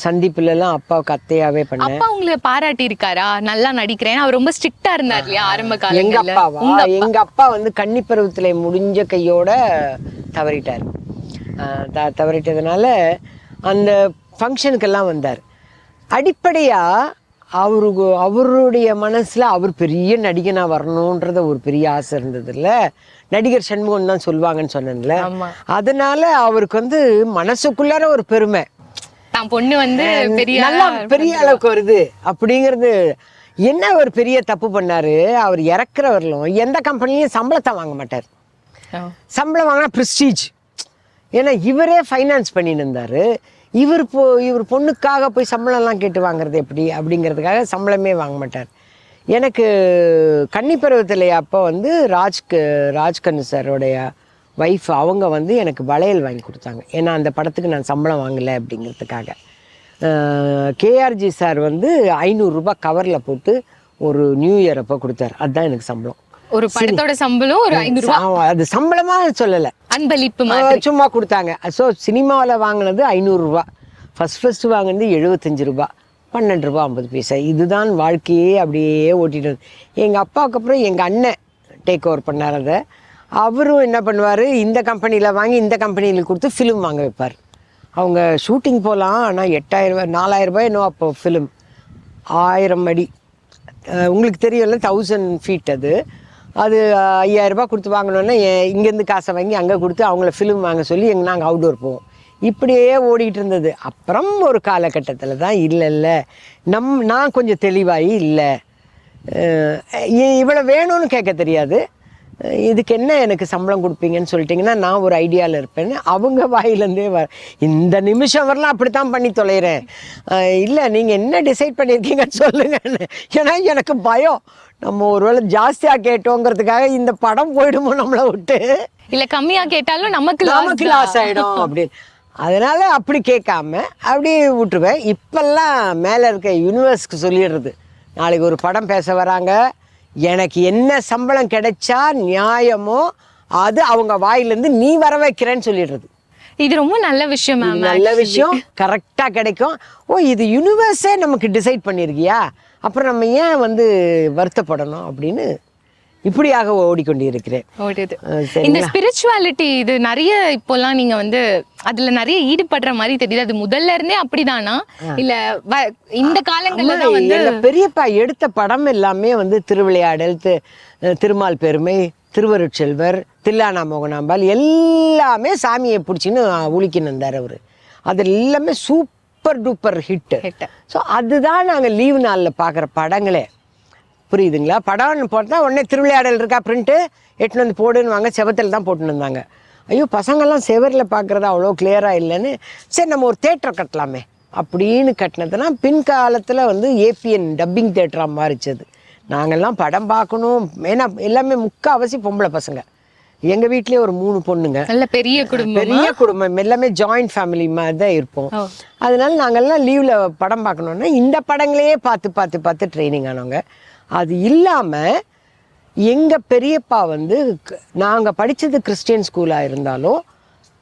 சந்திப்புலலாம் அப்பாவுக்கு அத்தையாவே பண்ணேன். அப்பா உங்களை பாராட்டி இருக்காரா? நல்லா நடிக்கிறேன். அவர் ரொம்ப ஸ்ட்ரிக்டா இருந்தார் இல்லையா ஆரம்ப காலத்துல? எங்க அப்பாவா? எங்க அப்பா வந்து கன்னி பருவத்துல முடிஞ்ச கையோட தவறிட்டார். தவறிட்டதுனால அந்த ஃபங்க்ஷனுக்கெல்லாம் வந்தார். அடிப்படையா அவருடைய மனசுல அவர் பெரிய நடிகனா வரணுன்றத ஒரு பெரிய ஆசை இருந்தது இல்ல. நடிகர் சண்முகம் தான் சொல்லுவாங்கன்னு சொன்னேன்ல. அதனால அவருக்கு வந்து மனசுக்குள்ளார ஒரு பெருமை, தான் பொண்ணு வந்து பெரிய அளவுக்கு வருது அப்படிங்கிறது. என்ன ஒரு பெரிய தப்பு பண்ணாரு, அவர் இறக்குறவர்களும் எந்த கம்பெனிலையும் சம்பளத்தை வாங்க மாட்டார். சம்பளம் வாங்கினா ப்ரெஸ்டீஜ். ஏன்னா இவரே ஃபைனான்ஸ் பண்ணிட்டு இருந்தாரு. இவர் பொண்ணுக்காக போய் சம்பளம்லாம் கேட்டு வாங்குறது எப்படி அப்படிங்கிறதுக்காக சம்பளமே வாங்க மாட்டார். எனக்கு கன்னி பருவத்தில் அப்போ வந்து ராஜ்கண்ணு சாரோடைய ஒய்ஃப் அவங்க வந்து எனக்கு வளையல் வாங்கி கொடுத்தாங்க. ஏன்னா அந்த படத்துக்கு நான் சம்பளம் வாங்கலை அப்படிங்கிறதுக்காக. கேஆர்ஜி சார் வந்து 500 ரூபாய் கவரில் போட்டு ஒரு நியூ இயர் அப்போ கொடுத்தாரு. அதுதான் எனக்கு சம்பளம். ஒரு படத்தோட சம்பளம் ஒரு 500 ரூபாய். அது சம்பளமா சொல்லலை, அன்பளிப்பு சும்மா கொடுத்தாங்க. ஸோ சினிமாவில் வாங்கினது 500 ரூபாய், ஃபர்ஸ்ட் வாங்கினது 75 ரூபாய், 12 ரூபா 50 பைசா. இதுதான் வாழ்க்கையே அப்படியே ஓட்டிட்டு. எங்கள் அப்பாவுக்கு அப்புறம் எங்கள் அண்ணன் டேக் ஓவர் பண்ணார் அதை. அவரும் என்ன பண்ணுவார், இந்த கம்பெனியில் வாங்கி இந்த கம்பெனியில் கொடுத்து ஃபிலிம் வாங்க வைப்பார். அவங்க ஷூட்டிங் போகலாம், ஆனால் 8000 ரூபாய் 4000 ரூபாய் இன்னும் அப்போ ஃபிலிம் 1000 அடி. உங்களுக்கு தெரியும்ல, 1000 ஃபீட். அது 5000 ரூபாய் கொடுத்து வாங்கினோன்னா இங்கேருந்து காசை வாங்கி அங்கே கொடுத்து அவங்கள ஃபிலிம் வாங்க சொல்லி நாங்கள் அவுட்டோர் போவோம். இப்படியே ஓடிக்கிட்டு இருந்தது. அப்புறம் ஒரு காலகட்டத்தில் தான் இல்லை நான் கொஞ்சம் தெளிவாகி இல்லை, இவ்வளோ வேணும்னு கேட்க தெரியாது, இதுக்கு என்ன எனக்கு சம்பளம் கொடுப்பீங்கன்னு சொல்லிட்டிங்கன்னா நான் ஒரு ஐடியாவில் இருப்பேன்னு அவங்க வாயிலேருந்தே இந்த நிமிஷம் வரலாம் அப்படித்தான் பண்ணி தொலைகிறேன். இல்லை நீங்கள் என்ன டிசைட் பண்ணியிருக்கீங்கன்னு சொல்லுங்கன்னு. ஏன்னா எனக்கு பயம், நம்ம ஒருவேளை ஜாஸ்தியாக கேட்டோங்கிறதுக்காக இந்த படம் போயிடுமோ நம்மளை விட்டு, இல்லை கம்மியாக கேட்டாலும் நமக்கு லாஸ் ஆகிடும் அப்படின்னு. அதனால் அப்படி கேட்காம அப்படி விட்டுருவேன். இப்பெல்லாம் மேலே இருக்க யூனிவர்ஸ்க்கு சொல்லிடுறது, நாளைக்கு ஒரு படம் பேச வராங்க, எனக்கு என்ன சம்பளம் கிடைச்சா நியாயமோ அது அவங்க வாயிலேருந்து நீ வர வைக்கிறேன்னு சொல்லிடுறது. இது ரொம்ப நல்ல விஷயம் மேம். நல்ல விஷயம், கரெக்டாக கிடைக்கும். இது யூனிவர்ஸே நமக்கு டிசைட் பண்ணியிருக்கியா, அப்புறம் நம்ம ஏன் வந்து வருத்தப்படணும் அப்படின்னு இப்படியாக ஓடிக்கொண்டிருக்கிறேன். இந்த ஸ்பிரிச்சுவாலிட்டி இது நிறைய இப்போல்லாம் நீங்க வந்து அதுல நிறைய ஈடுபடுற மாதிரி தெரியுது. அது முதல்ல இருந்தே அப்படிதானா இல்ல இந்த காலங்கள்ல தான் வந்து? பெரியப்பா எடுத்த படம் எல்லாமே வந்து திருவிளையாடல், திருமால் பெருமை, திருவருட்செல்வர், தில்லானா மோகனாம்பாள் எல்லாமே சாமியை பிடிச்சின்னு உளிக்கின்னு இருந்தார் அவர். அது எல்லாமே சூப்பர் டூப்பர் ஹிட். ஸோ அதுதான் நாங்கள் லீவு நாளில் பார்க்குற படங்களே. புரியுதுங்களா? படம்னு போட்டால் உடனே திருவிளையாடல் இருக்கா பிரிண்ட்டு எட்டுன்னு வந்து போடுன்னு வாங்க, செவத்தில் தான் போட்டுன்னு இருந்தாங்க. ஐயோ பசங்கள்லாம் செவரில் பார்க்குறது அவ்வளோ கிளியராக இல்லைன்னு, சரி நம்ம ஒரு தேட்டரை கட்டலாமே அப்படின்னு கட்டினதுன்னா பின்காலத்தில் வந்து ஏபிஎன் டப்பிங் தேட்டராக மாறிச்சது. நாங்கள்லாம் படம் பார்க்கணும், ஏன்னா எல்லாமே முக்கால்வாசி பொம்பளை பசங்க. எங்கள் வீட்லேயே ஒரு 3 பொண்ணுங்க, நல்ல பெரிய குடும்பம், எல்லாமே ஜாயிண்ட் ஃபேமிலி மாதிரி தான் இருப்போம். அதனால நாங்கள்லாம் லீவில் படம் பார்க்கணுன்னா இந்த படங்களையே பார்த்து ட்ரைனிங் ஆனவங்க. அது இல்லாமல் எங்கள் பெரியப்பா வந்து நாங்கள் படித்தது கிறிஸ்டியன் ஸ்கூலாக இருந்தாலும்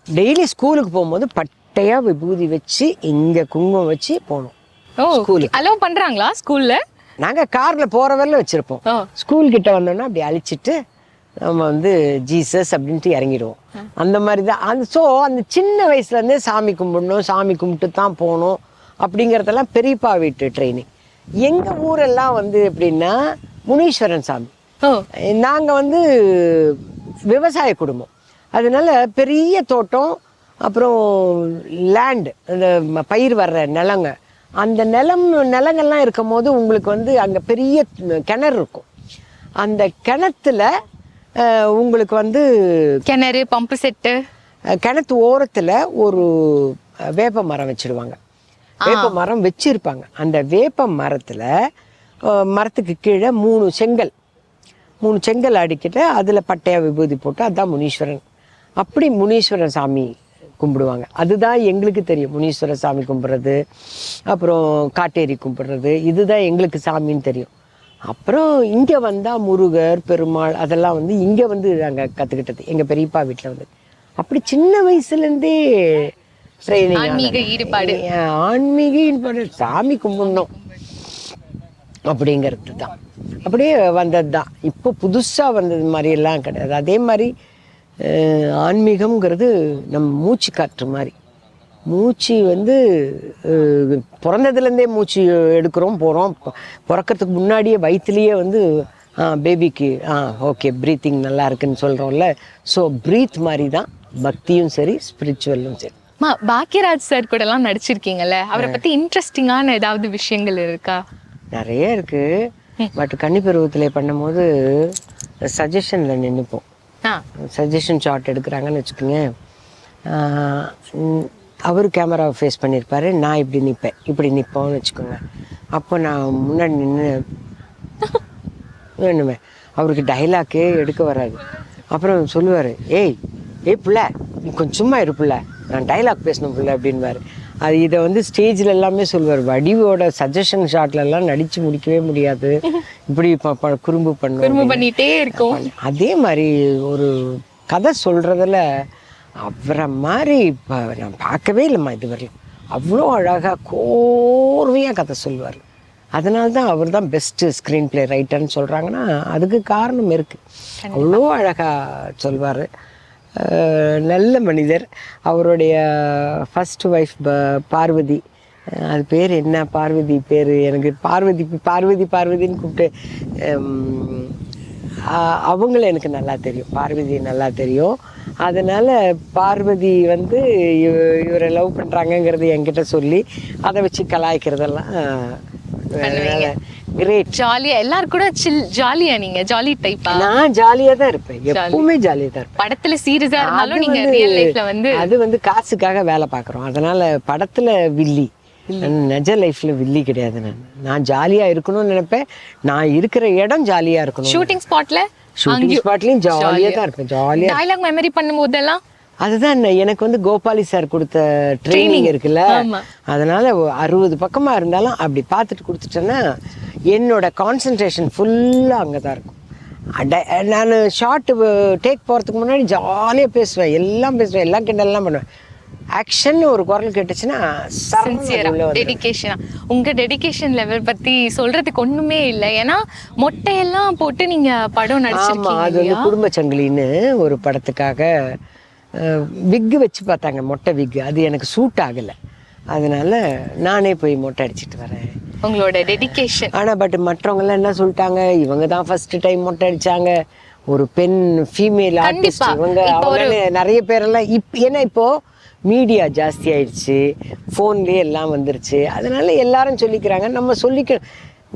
டெய்லி ஸ்கூலுக்கு போகும்போது பட்டையாக விபூதி வச்சு இங்கே குங்குமம் வச்சு போகணும். ஸ்கூலுக்கு அலோவ் பண்ணுறாங்களா ஸ்கூலில்? நாங்கள் காரில் போகிற வரல வச்சுருப்போம். ஸ்கூல்கிட்ட வந்தோன்னா அப்படி அழிச்சிட்டு நம்ம வந்து ஜீசஸ் அப்படின்ட்டு இறங்கிடுவோம். அந்த மாதிரி தான். அந்த சின்ன வயசுலேருந்தே சாமி கும்பிடணும், சாமி கும்பிட்டு தான் போகணும் அப்படிங்கிறதெல்லாம் பெரியப்பா வீட்டு ட்ரைனிங். எங்கள் ஊரெல்லாம் வந்து எப்படின்னா முனீஸ்வரன் சாமி. நாங்கள் வந்து விவசாய குடும்பம், அதனால பெரிய தோட்டம், அப்புறம் லேண்டு, அந்த பயிர் வர்ற நிலங்க, அந்த நிலங்கள்லாம் இருக்கும் போது உங்களுக்கு வந்து அங்கே பெரிய கிணறு இருக்கும். அந்த கிணத்துல உங்களுக்கு வந்து கிணறு பம்பு செட்டு, கிணத்து ஓரத்தில் ஒரு வேப்ப மரம் வச்சுடுவாங்க. வேப்ப மரம் வச்சிருப்பாங்க. அந்த வேப்ப மரத்துக்கு கீழே 3 செங்கல் அடிக்கிட்டு அதில் பட்டையா விபூதி போட்டு அதுதான் முனீஸ்வரன். அப்படி முனீஸ்வரன் சாமி கும்பிடுவாங்க. அதுதான் எங்களுக்கு தெரியும். முனீஸ்வர சாமி கும்பிட்றது, அப்புறம் காட்டேரி கும்பிட்றது, இதுதான் எங்களுக்கு சாமின்னு தெரியும். அப்புறம் இங்கே வந்தால் முருகர், பெருமாள் அதெல்லாம் வந்து இங்கே வந்து நாங்கள் கற்றுக்கிட்டது எங்கள் பெரியப்பா வீட்டில் வந்து. அப்படி சின்ன வயசுலேருந்தே ட்ரைனிங். ஆன்மீக ஈடுபாடு. ஆன்மீக ஈடுபாடு, சாமி கும்பிடணும் அப்படிங்கிறது தான் அப்படியே வந்தது தான். இப்போ புதுசாக வந்தது மாதிரியெல்லாம் கிடையாது. அதே மாதிரி ஆன்மீகம்ங்கிறது நம்ம மூச்சு காற்று மாதிரி. மூச்சு வந்து பிறந்ததுலேருந்தே மூச்சு எடுக்கிறோம் போகிறோம். பிறக்கிறதுக்கு முன்னாடியே வயிற்றுலேயே வந்து பேபிக்கு ஓகே ப்ரீத்திங் நல்லா இருக்குன்னு சொல்கிறோம்ல. ஸோ ப்ரீத் மாதிரி தான் பக்தியும் சரி ஸ்பிரிச்சுவலும் சரி. பாக்கியராஜ் சார் கூட எல்லாம் நடிச்சிருக்கீங்கல்ல, அவரை பற்றி இன்ட்ரெஸ்டிங்கான ஏதாவது விஷயங்கள் இருக்கா? நிறைய இருக்குது. பட் கன்னிப்பருவத்தில் பண்ணும்போது சஜஷனில் நின்றுப்போம். சஜஷன் ஷாட் எடுக்கிறாங்கன்னு வச்சுக்கோங்க. அவர் கேமராவை ஃபேஸ் பண்ணியிருப்பார், நான் இப்படி நிற்பேன், இப்படி நிற்போம்னு வச்சுக்கோங்க. அப்போ நான் முன்னாடி நின்று வேணுமே, அவருக்கு டைலாக்கே எடுக்க வராது. அப்புறம் சொல்லுவார், ஏய் பிள்ளை நீ கொஞ்சம் சும்மா இருப்பில்ல, நான் டைலாக் பேசணும் பிள்ளை அப்படின்வார். அது இதை வந்து ஸ்டேஜில் எல்லாமே சொல்லுவார். வடிவோட சஜஷன் ஷாட்லலாம் நடித்து முடிக்கவே முடியாது, இப்படி குறும்பு பண்ணிட்டே இருக்கும். அதே மாதிரி ஒரு கதை சொல்கிறதுல அவரை மாதிரி இப்போ நான் பார்க்கவே இல்லைம்மா இது வரையும். அவ்வளோ அழகாக கோர்வையாக கதை சொல்லுவார். அதனால தான் அவர் தான் பெஸ்ட்டு ஸ்க்ரீன் ப்ளே ரைட்டர்னு சொல்கிறாங்கன்னா அதுக்கு காரணம் இருக்குது. அவ்வளோ அழகாக சொல்வார். நல்ல மனிதர். அவருடைய ஃபஸ்ட்டு ஒய்ஃப் பார்வதி, அது பேர் என்ன, பார்வதி பேர் எனக்கு பார்வதின்னு கூப்பிட்டு அவங்கள எனக்கு நல்லா தெரியும், பார்வதி நல்லா தெரியும். அதனால் பார்வதி வந்து இவரை லவ் பண்ணுறாங்கங்கிறது என்கிட்ட சொல்லி அதை வச்சு கலாய்க்கிறதெல்லாம் கிரேட். ஜாலியா எல்லாரும் கூட ஜாலியா, நீங்க ஜாலி டைப்பா? நான் ஜாலியா தான் இருப்பேன், எப்பவுமே ஜாலியா தான் இருப்பேன். படத்துல சீரியஸா இருந்தாலும் நீங்க ரியல் லைஃப்ல வந்து அது வந்து காசுக்காக வேலை பார்க்குறோம். அதனால படத்துல வில்லி, நிஜ லைஃப்ல வில்லி கிடையாது. நான் ஜாலியா இருக்கணும்னு நினைப்பேன். நான் இருக்கிற இடம் ஜாலியா இருக்கணும். ஷூட்டிங் ஸ்பாட்லயும் ஜாலியா தான் இருப்பேன். ஜாலியா டயலாக் மெமரி பண்ணும்போதெல்லாம் அதுதான் எனக்கு வந்து கோபாலி சார் கொடுத்த ட்ரைனிங் இருக்குல்ல. அதனால 60 பக்கமா இருந்தாலும் அப்படி பார்த்துட்டு கொடுத்துட்டேன்னா என்னோட கான்சன்ட்ரேஷன் ஃபுல்லாக அங்கே தான் இருக்கும். நான் ஷார்ட் டேக் போகிறதுக்கு முன்னாடி ஜாலியாக பேசுவேன், எல்லாம் கிண்டல்லாம் பண்ணுவேன். ஆக்ஷன் ஒரு குரல் கேட்டுச்சுன்னா டெடிகேஷனா. உங்க டெடிகேஷன் லெவல் பத்தி சொல்றதுக்கு ஒண்ணுமே இல்லை. ஏன்னா மொட்டையெல்லாம் போட்டு நீங்க படம் நடிச்சிருக்கீங்க. அது வந்து குடும்ப சங்கிலின்னு ஒரு படத்துக்காக விக்கு வச்சு பார்த்தாங்க, மொட்டை விக்கு. அது எனக்கு சூட் ஆகலை, அதனால நானே போய் மொட்டை அடிச்சுட்டு வரேன். உங்களோட டெடிகேஷன். ஆனால் பட் மற்றவங்கெல்லாம் என்ன சொல்லிட்டாங்க, இவங்க தான் ஃபர்ஸ்ட் டைம் மொட்டை அடிச்சாங்க, ஒரு பெண் ஃபீமேல் ஆர்டிஸ்ட் இவங்க. அவங்க நிறைய பேரெல்லாம் ஏன்னா இப்போது மீடியா ஜாஸ்தி ஆயிடுச்சு, ஃபோன்லேயே எல்லாம் வந்துருச்சு. அதனால எல்லாரும் சொல்லிக்கிறாங்க. நம்ம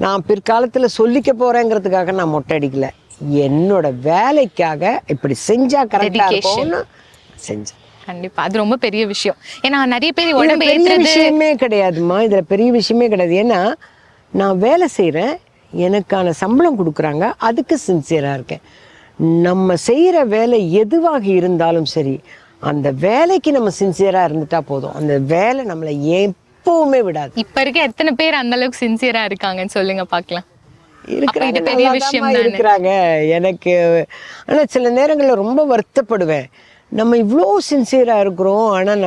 நான் பிற்காலத்தில் சொல்லிக்க போகிறேங்கிறதுக்காக நான் மொட்டை அடிக்கல, என்னோட வேலைக்காக இப்படி செஞ்சா கரெக்டாக இருக்கும்னு செஞ்சேன். கண்டிப்பா அது ரொம்ப பெரிய விஷயம். ஏன்னா நிறைய பேர் பெரிய விஷயமே கிடையாதுமா, இதுல பெரிய விஷயமே கிடையாது. ஏன்னா நான் வேலை செய்யறேன், எனக்கான சம்பளம் கொடுக்குறாங்க, அதுக்கு சின்சியரா இருக்கேன். நம்ம செய்யற வேலை எதுவாக இருந்தாலும் சரி, அந்த வேலைக்கு நம்ம சின்சியரா இருந்துட்டா போதும். அந்த வேலை நம்மளை எப்பவுமே விடாது. இப்ப இருக்க எத்தனை பேர் அந்த அளவுக்கு சின்சியரா இருக்காங்கன்னு சொல்லுங்க பார்க்கலாம். இருக்கிறாங்க எனக்கு. ஆனா சில நேரங்கள்ல ரொம்ப வருத்தப்படுவேன், நம்ம இவ்வளோ சின்சியராக இருக்கிறோம், ஆனால்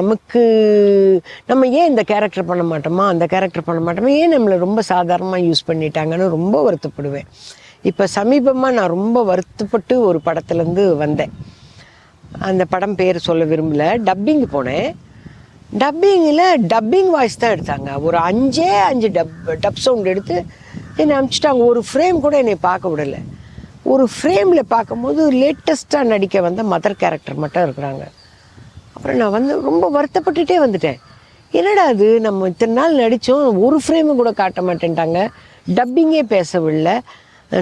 நம்ம ஏன் இந்த கேரக்டர் பண்ண மாட்டோமா, அந்த கேரக்டர் பண்ண மாட்டோமா, ஏன் நம்மளை ரொம்ப சாதாரணமாக யூஸ் பண்ணிட்டாங்கன்னு ரொம்ப வருத்தப்படுவேன். இப்போ சமீபமாக நான் ரொம்ப வருத்தப்பட்டு ஒரு படத்துலேருந்து வந்தேன். அந்த படம் பேர் சொல்ல விரும்பல. டப்பிங் போனேன். டப்பிங் வாய்ஸ் தான் எடுத்தாங்க. ஒரு 5 டப் சவுண்ட் எடுத்து என்னை அனுப்பிச்சிட்டாங்க. ஒரு ஃப்ரேம் கூட என்னை பார்க்க விடலை. ஒரு ஃப்ரேமில் பார்க்கும்போது லேட்டஸ்ட்டாக நடிக்க வந்த மதர் கேரக்டர் மட்டும் இருக்கிறாங்க. அப்புறம் நான் வந்து ரொம்ப வருத்தப்பட்டுட்டே வந்துட்டேன். என்னடா அது, நம்ம இத்தனை நாள் நடித்தோம், ஒரு ஃப்ரேமு கூட காட்ட மாட்டேன்ட்டாங்க, டப்பிங்கே பேசவில்லை,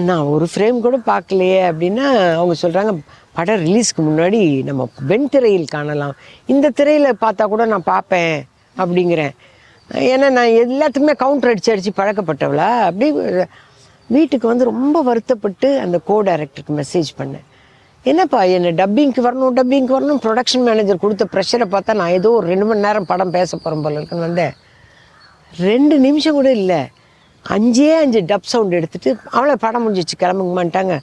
நான் ஒரு ஃப்ரேம் கூட பார்க்கலையே அப்படின்னா அவங்க சொல்கிறாங்க, படம் ரிலீஸ்க்கு முன்னாடி நம்ம வெண்திரையில் காணலாம், இந்த திரையில் பார்த்தா கூட நான் பார்ப்பேன் அப்படிங்கிறேன். ஏன்னா நான் எல்லாத்துக்குமே கவுண்டர் அடித்து பழக்கப்பட்டவளா. அப்படி வீட்டுக்கு வந்து ரொம்ப வருத்தப்பட்டு அந்த டைரக்டருக்கு மெசேஜ் பண்ணேன், என்னப்பா என்னை டப்பிங்க்கு வரணும் ப்ரொடக்ஷன் மேனேஜர் கொடுத்த ப்ரெஷரை பார்த்தா நான் ஏதோ ஒரு 2 மணி நேரம் படம் பேச போகிறேன் போல இருக்குன்னு வந்தேன். 2 நிமிஷம் கூட இல்லை, 5 டப் சவுண்ட் எடுத்துகிட்டு அவளை படம் முடிஞ்சிச்சு கிளம்புங்கமான்ட்டாங்க.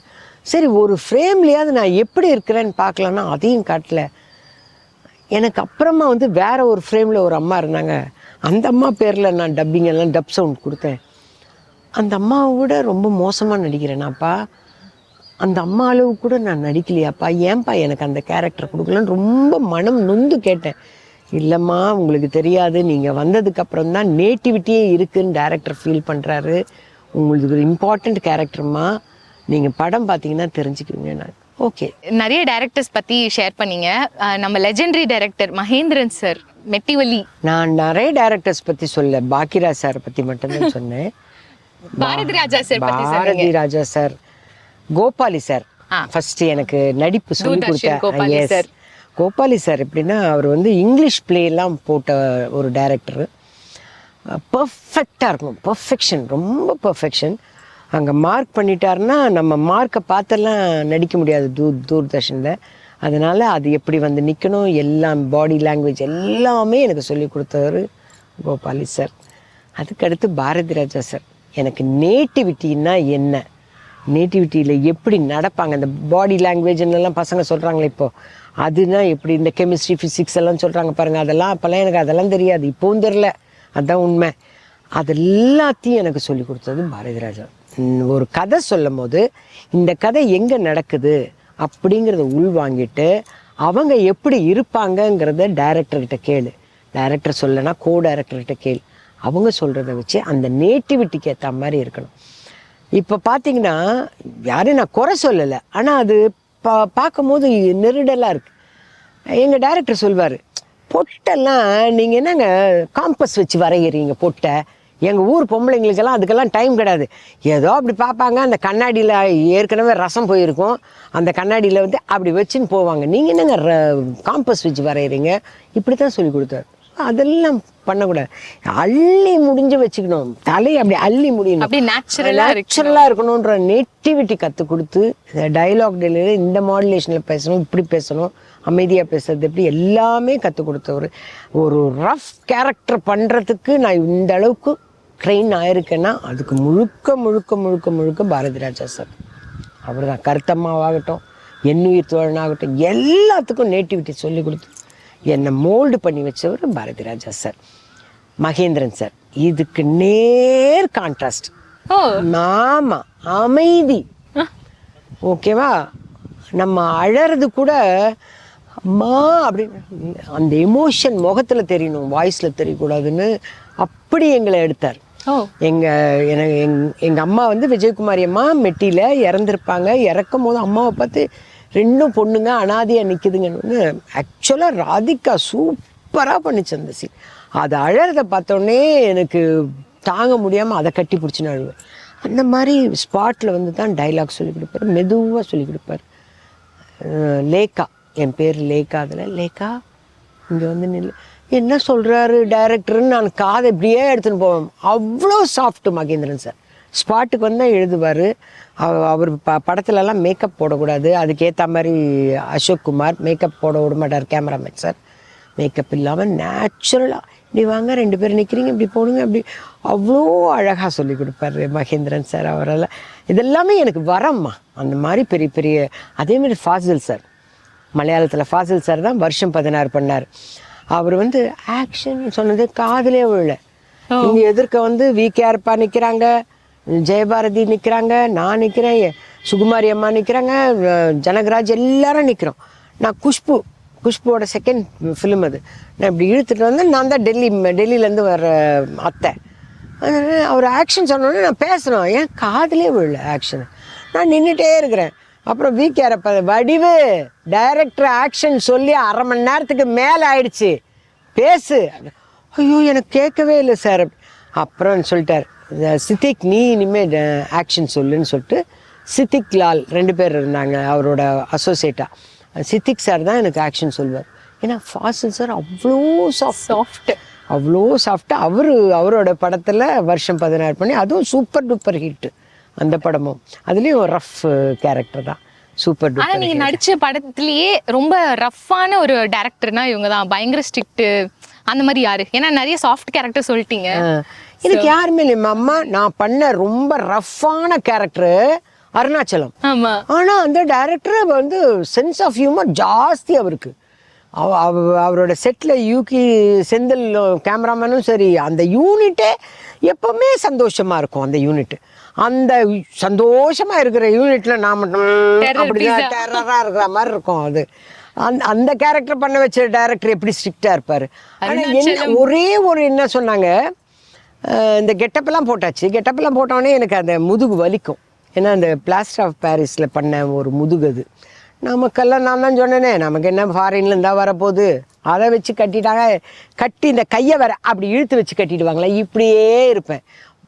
சரி ஒரு ஃப்ரேம்லேயாவது நான் எப்படி இருக்கிறேன்னு பார்க்கலான்னா அதையும் காட்டல. எனக்கு அப்புறமா வந்து வேறு ஒரு ஃப்ரேமில் ஒரு அம்மா இருந்தாங்க. அந்த அம்மா பேரில் நான் டப்பிங் எல்லாம் டப் சவுண்ட் கொடுத்தேன். அந்த அம்மாவை விட ரொம்ப மோசமாக நடிக்கிறேனாப்பா, அந்த அம்மா அளவு கூட நான் நடிக்கலையாப்பா, ஏன்பா எனக்கு அந்த கேரக்டர் கொடுக்கலன்னு ரொம்ப மனம் நொந்து கேட்டேன். இல்லைம்மா உங்களுக்கு தெரியாது, நீங்கள் வந்ததுக்கப்புறம் தான் நேட்டிவிட்டியே இருக்குதுன்னு டைரக்டர் ஃபீல் பண்ணுறாரு, உங்களுக்கு ஒரு இம்பார்ட்டண்ட் கேரக்டர்மா, நீங்கள் படம் பார்த்தீங்கன்னா தெரிஞ்சுக்குவீங்க. நான் ஓகே. நிறைய டைரக்டர்ஸ் பற்றி ஷேர் பண்ணீங்க. நம்ம லெஜெண்டரி டைரக்டர் மகேந்திரன் சார், மெட்டிவலி. நான் நிறைய டைரக்டர்ஸ் பற்றி சொல்ல, பாக்கியராஜ் சார் பற்றி மட்டும்தான் சொன்னேன். பாரதி ராஜா சார் பற்றி Bharathi Raja sir, Gopali sir first எனக்கு நடிப்பு சொல்லி கொடுத்தார். கோபாலி சார் எப்படின்னா, அவர் வந்து இங்கிலீஷ் பிளே எல்லாம் போட்ட ஒரு டைரக்டர். பர்ஃபெக்டாக இருக்கும், பர்ஃபெக்ஷன், ரொம்ப பர்ஃபெக்ஷன். அங்கே மார்க் பண்ணிட்டாருன்னா நம்ம மார்க்கை பார்த்தெல்லாம் நடிக்க முடியாது தூர்தர்ஷனில். அதனால் அது எப்படி வந்து நிற்கணும், எல்லாம் பாடி லாங்குவேஜ் எல்லாமே எனக்கு சொல்லி கொடுத்தவர் கோபாலி சார். அதுக்கடுத்து பாரதி ராஜா சார். எனக்கு நேட்டிவிட்டின்னா என்ன, நேட்டிவிட்டியில் எப்படி நடப்பாங்க, அந்த பாடி லாங்குவேஜ்லாம் பசங்க சொல்கிறாங்களே இப்போது, அதுனா எப்படி, இந்த கெமிஸ்ட்ரி ஃபிசிக்ஸ் எல்லாம் சொல்கிறாங்க பாருங்கள், அதெல்லாம் அப்போல்லாம் எனக்கு அதெல்லாம் தெரியாது, இப்போவும் தெரில, அதுதான் உண்மை. அது எல்லாத்தையும் எனக்கு சொல்லி கொடுத்தது பாரதி ராஜா. ஒரு கதை சொல்லும் போது இந்த கதை எங்கே நடக்குது அப்படிங்கிறத உள்வாங்கிட்டு அவங்க எப்படி இருப்பாங்கங்கிறத டைரக்டர்கிட்ட கேளு, டைரக்டர் சொல்லனா கோ டைரக்டர்கிட்ட கேளு, அவங்க சொல்கிறத வச்சு அந்த நேட்டிவிட்டிக்கு ஏற்ற மாதிரி இருக்கணும். இப்போ பார்த்தீங்கன்னா யாரையும் நான் குறை சொல்லலை, ஆனால் அது பார்க்கும்போது நெருடலாக இருக்குது. எங்கள் டைரக்டர் சொல்வார், பொட்டெல்லாம் நீங்கள் என்னங்க காம்பஸ் வச்சு வரைகிறீங்க பொட்டை, எங்கள் ஊர் பொம்பளைங்களுக்கெல்லாம் அதுக்கெல்லாம் டைம் கிடையாது, ஏதோ அப்படி பார்ப்பாங்க, அந்த கண்ணாடியில் ஏற்கனவே ரசம் போயிருக்கும், அந்த கண்ணாடியில் வந்து அப்படி வச்சுன்னு போவாங்க, நீங்கள் என்னங்க காம்பஸ் வச்சு வரைகிறீங்க, இப்படி தான் சொல்லி கொடுத்தாரு. அதெல்லாம் பண்ணக்கூடாது, அள்ளி முடிஞ்சு வச்சுக்கணும், தலையை அப்படி அள்ளி முடியணும், அப்படி நேச்சுரலாக இருக்கணுன்ற நேட்டிவிட்டி கற்றுக் கொடுத்து, டைலாக் டெலிவரி இந்த மாடுலேஷனில் பேசணும், இப்படி பேசணும், அமைதியாக பேசுறது எப்படி, எல்லாமே கற்றுக் கொடுத்தவர். ஒரு ரஃப் கேரக்டர் பண்ணுறதுக்கு நான் இந்த அளவுக்கு ட்ரெயின் ஆயிருக்கேன்னா அதுக்கு முழுக்க முழுக்க முழுக்க முழுக்க பாரதி ராஜா சார். அவர் தான் கருத்தம்மாவாகட்டும், எண்ணுயிர் தோழனாகட்டும், எல்லாத்துக்கும் நேட்டிவிட்டி சொல்லி கொடுத்து என்னை மோல்டு பண்ணி வச்சவர் பாரதி ராஜா சார். மகேந்திரன் சார் இதுக்கு நேர் கான்ட்ராஸ்ட். ஆமாம், அமைதி. ஓகேவா, நம்ம அழறது கூட அம்மா அப்படின்னு அந்த எமோஷன் முகத்தில் தெரியணும், வாய்ஸில் தெரியக்கூடாதுன்னு அப்படி எங்களை எடுத்தார். எங்கள் அம்மா வந்து விஜயகுமாரி அம்மா மெட்டியில் இறந்துருப்பாங்க. இறக்கும் போது அம்மாவை பார்த்து 2 பொண்ணுங்க அனாதையாக நிற்குதுங்கன்னு, ஆக்சுவலாக ராதிகா சூப்பராக பண்ணிச்சு அந்த சீன். அது அழறதை பார்த்தோன்னே எனக்கு தாங்க முடியாமல் அதை கட்டி பிடிச்சின்னு அழுவேன். அந்த மாதிரி ஸ்பாட்டில் வந்து தான் டைலாக் சொல்லிக் கொடுப்பார், மெதுவாக சொல்லிக் கொடுப்பார். லேக்கா, என் பேர் லேக்கா, அதில் லேக்கா இங்கே வந்து நில், என்ன சொல்கிறாரு டைரக்டர்னு நான் காதை இப்படியே எடுத்துன்னு போவேன். அவ்வளோ சாஃப்ட்டு மகேந்திரன் சார். ஸ்பாட்டுக்கு வந்தால் எழுதுவார். அவர் படத்துலலாம் மேக்கப் போடக்கூடாது, அதுக்கேற்ற மாதிரி அசோக் குமார் மேக்கப் போட விட மாட்டார் கேமராமேன் சார். மேக்கப் இல்லாமல் நேச்சுரலாக இப்படி வாங்க 2 பேர் நிற்கிறீங்க, இப்படி போடுங்க, அப்படி அவ்வளோ அழகாக சொல்லி கொடுப்பாரு மகேந்திரன் சார். அவரால் இதெல்லாமே எனக்கு வரம்மா அந்த மாதிரி பெரிய பெரிய. அதேமாதிரி ஃபாசில் சார், மலையாளத்தில் ஃபாசில் சார் தான் வருஷம் 16 பண்ணார். அவர் வந்து ஆக்ஷன் சொன்னது காதலே விழல. இங்கே எதிர்க்க வந்து விகேஆர்ப்பா நிற்கிறாங்க, ஜெயபாரதி நிற்கிறாங்க, நான் நிற்கிறேன், சுகுமாரி அம்மா நிற்கிறாங்க, ஜனகராஜ் எல்லாரும் நிற்கிறோம். நான் குஷ்புவோட செகண்ட் ஃபிலிம் அது. நான் இப்படி இழுத்துட்டு வந்து நான் தான் டெல்லியிலேருந்து வர அத்தை. அவர் ஆக்ஷன் சொன்னோன்னே நான் பேசுகிறோம், ஏன் காதலே விழல ஆக்ஷன். நான் நின்றுட்டே இருக்கிறேன். அப்புறம் விகேஆர்ப்பா, வடிவு டைரக்டர் ஆக்ஷன் சொல்லி 1/2 மணி நேரத்துக்கு மேலே ஆயிடுச்சு, பேசு. ஐயோ எனக்கு கேட்கவே இல்லை சார். அப்புறம் சொல்லிட்டார், சித்திக் நீ இனிமேல் ஆக்ஷன் சொல்லுன்னு சொல்லிட்டு சித்திக் லால் 2 பேர் இருந்தாங்க அவரோட அசோசியேட்டாக. சித்திக் சார் தான் எனக்கு ஆக்ஷன் சொல்லுவார். ஏன்னா ஃபாசில் சார் அவ்வளோ சாஃப்ட், அவ்வளோ சாஃப்ட்டு. அவரோட படத்தில் வருஷம் 16 பண்ணி அதுவும் சூப்பர் டூப்பர் ஹிட்டு அந்த படமும். அதுலேயும் ரஃப் கேரக்டர் தான். சூப்பர் ஆனா நீங்க நடிச்ச படத்திலேயே ரொம்ப ரஃப்பான ஒரு டைரக்டர்னா இவங்க தான், பயங்கர ஸ்ட்ரிக்ட் அந்த மாதிரி யாரு? ஏன்னா நிறைய சாஃப்ட் கேரக்டர் சொல்லிட்டீங்க. எனக்கு யாருமே இல்லை அம்மா. நான் பண்ண ரொம்ப ரஃப்பான கேரக்டர் அருணாச்சலம். ஆமா. ஆனா அந்த டைரக்டர் வந்து சென்ஸ் ஆஃப் ஹியூமர் ஜாஸ்தி அவருக்கு. அவரோட செட்டில் யூகி செந்தில் கேமராமேனும் சரி, அந்த யூனிட்டே எப்பவுமே சந்தோஷமா இருக்கும். அந்த யூனிட், அந்த சந்தோஷமா இருக்கிற யூனிட்ல நான் மட்டும் அப்படிதான் டெரரா இருக்கிற மாதிரி இருக்கும். அது அந்த கேரக்டர் பண்ண வச்ச டைரக்டர் எப்படி ஸ்ட்ரிக்டா இருப்பாரு. ஆனா என்ன ஒரே ஒரு என்ன சொன்னாங்க, இந்த கெட்டப்பெல்லாம் போட்டாச்சு. கெட்டப்பெல்லாம் போட்டோடனே எனக்கு அந்த முதுகு வலிக்கும். ஏன்னா அந்த பிளாஸ்டர் ஆஃப் பாரிஸில் பண்ண ஒரு முதுகு அது. நமக்கெல்லாம் நான் தான் சொன்னேனே, நமக்கு என்ன ஃபாரின்ல இருந்தால் வரப்போகுது, அதை வச்சு கட்டிட்டாங்க. கட்டி இந்த கையை வர அப்படி இழுத்து வச்சு கட்டிடுவாங்களே, இப்படியே இருப்பேன்,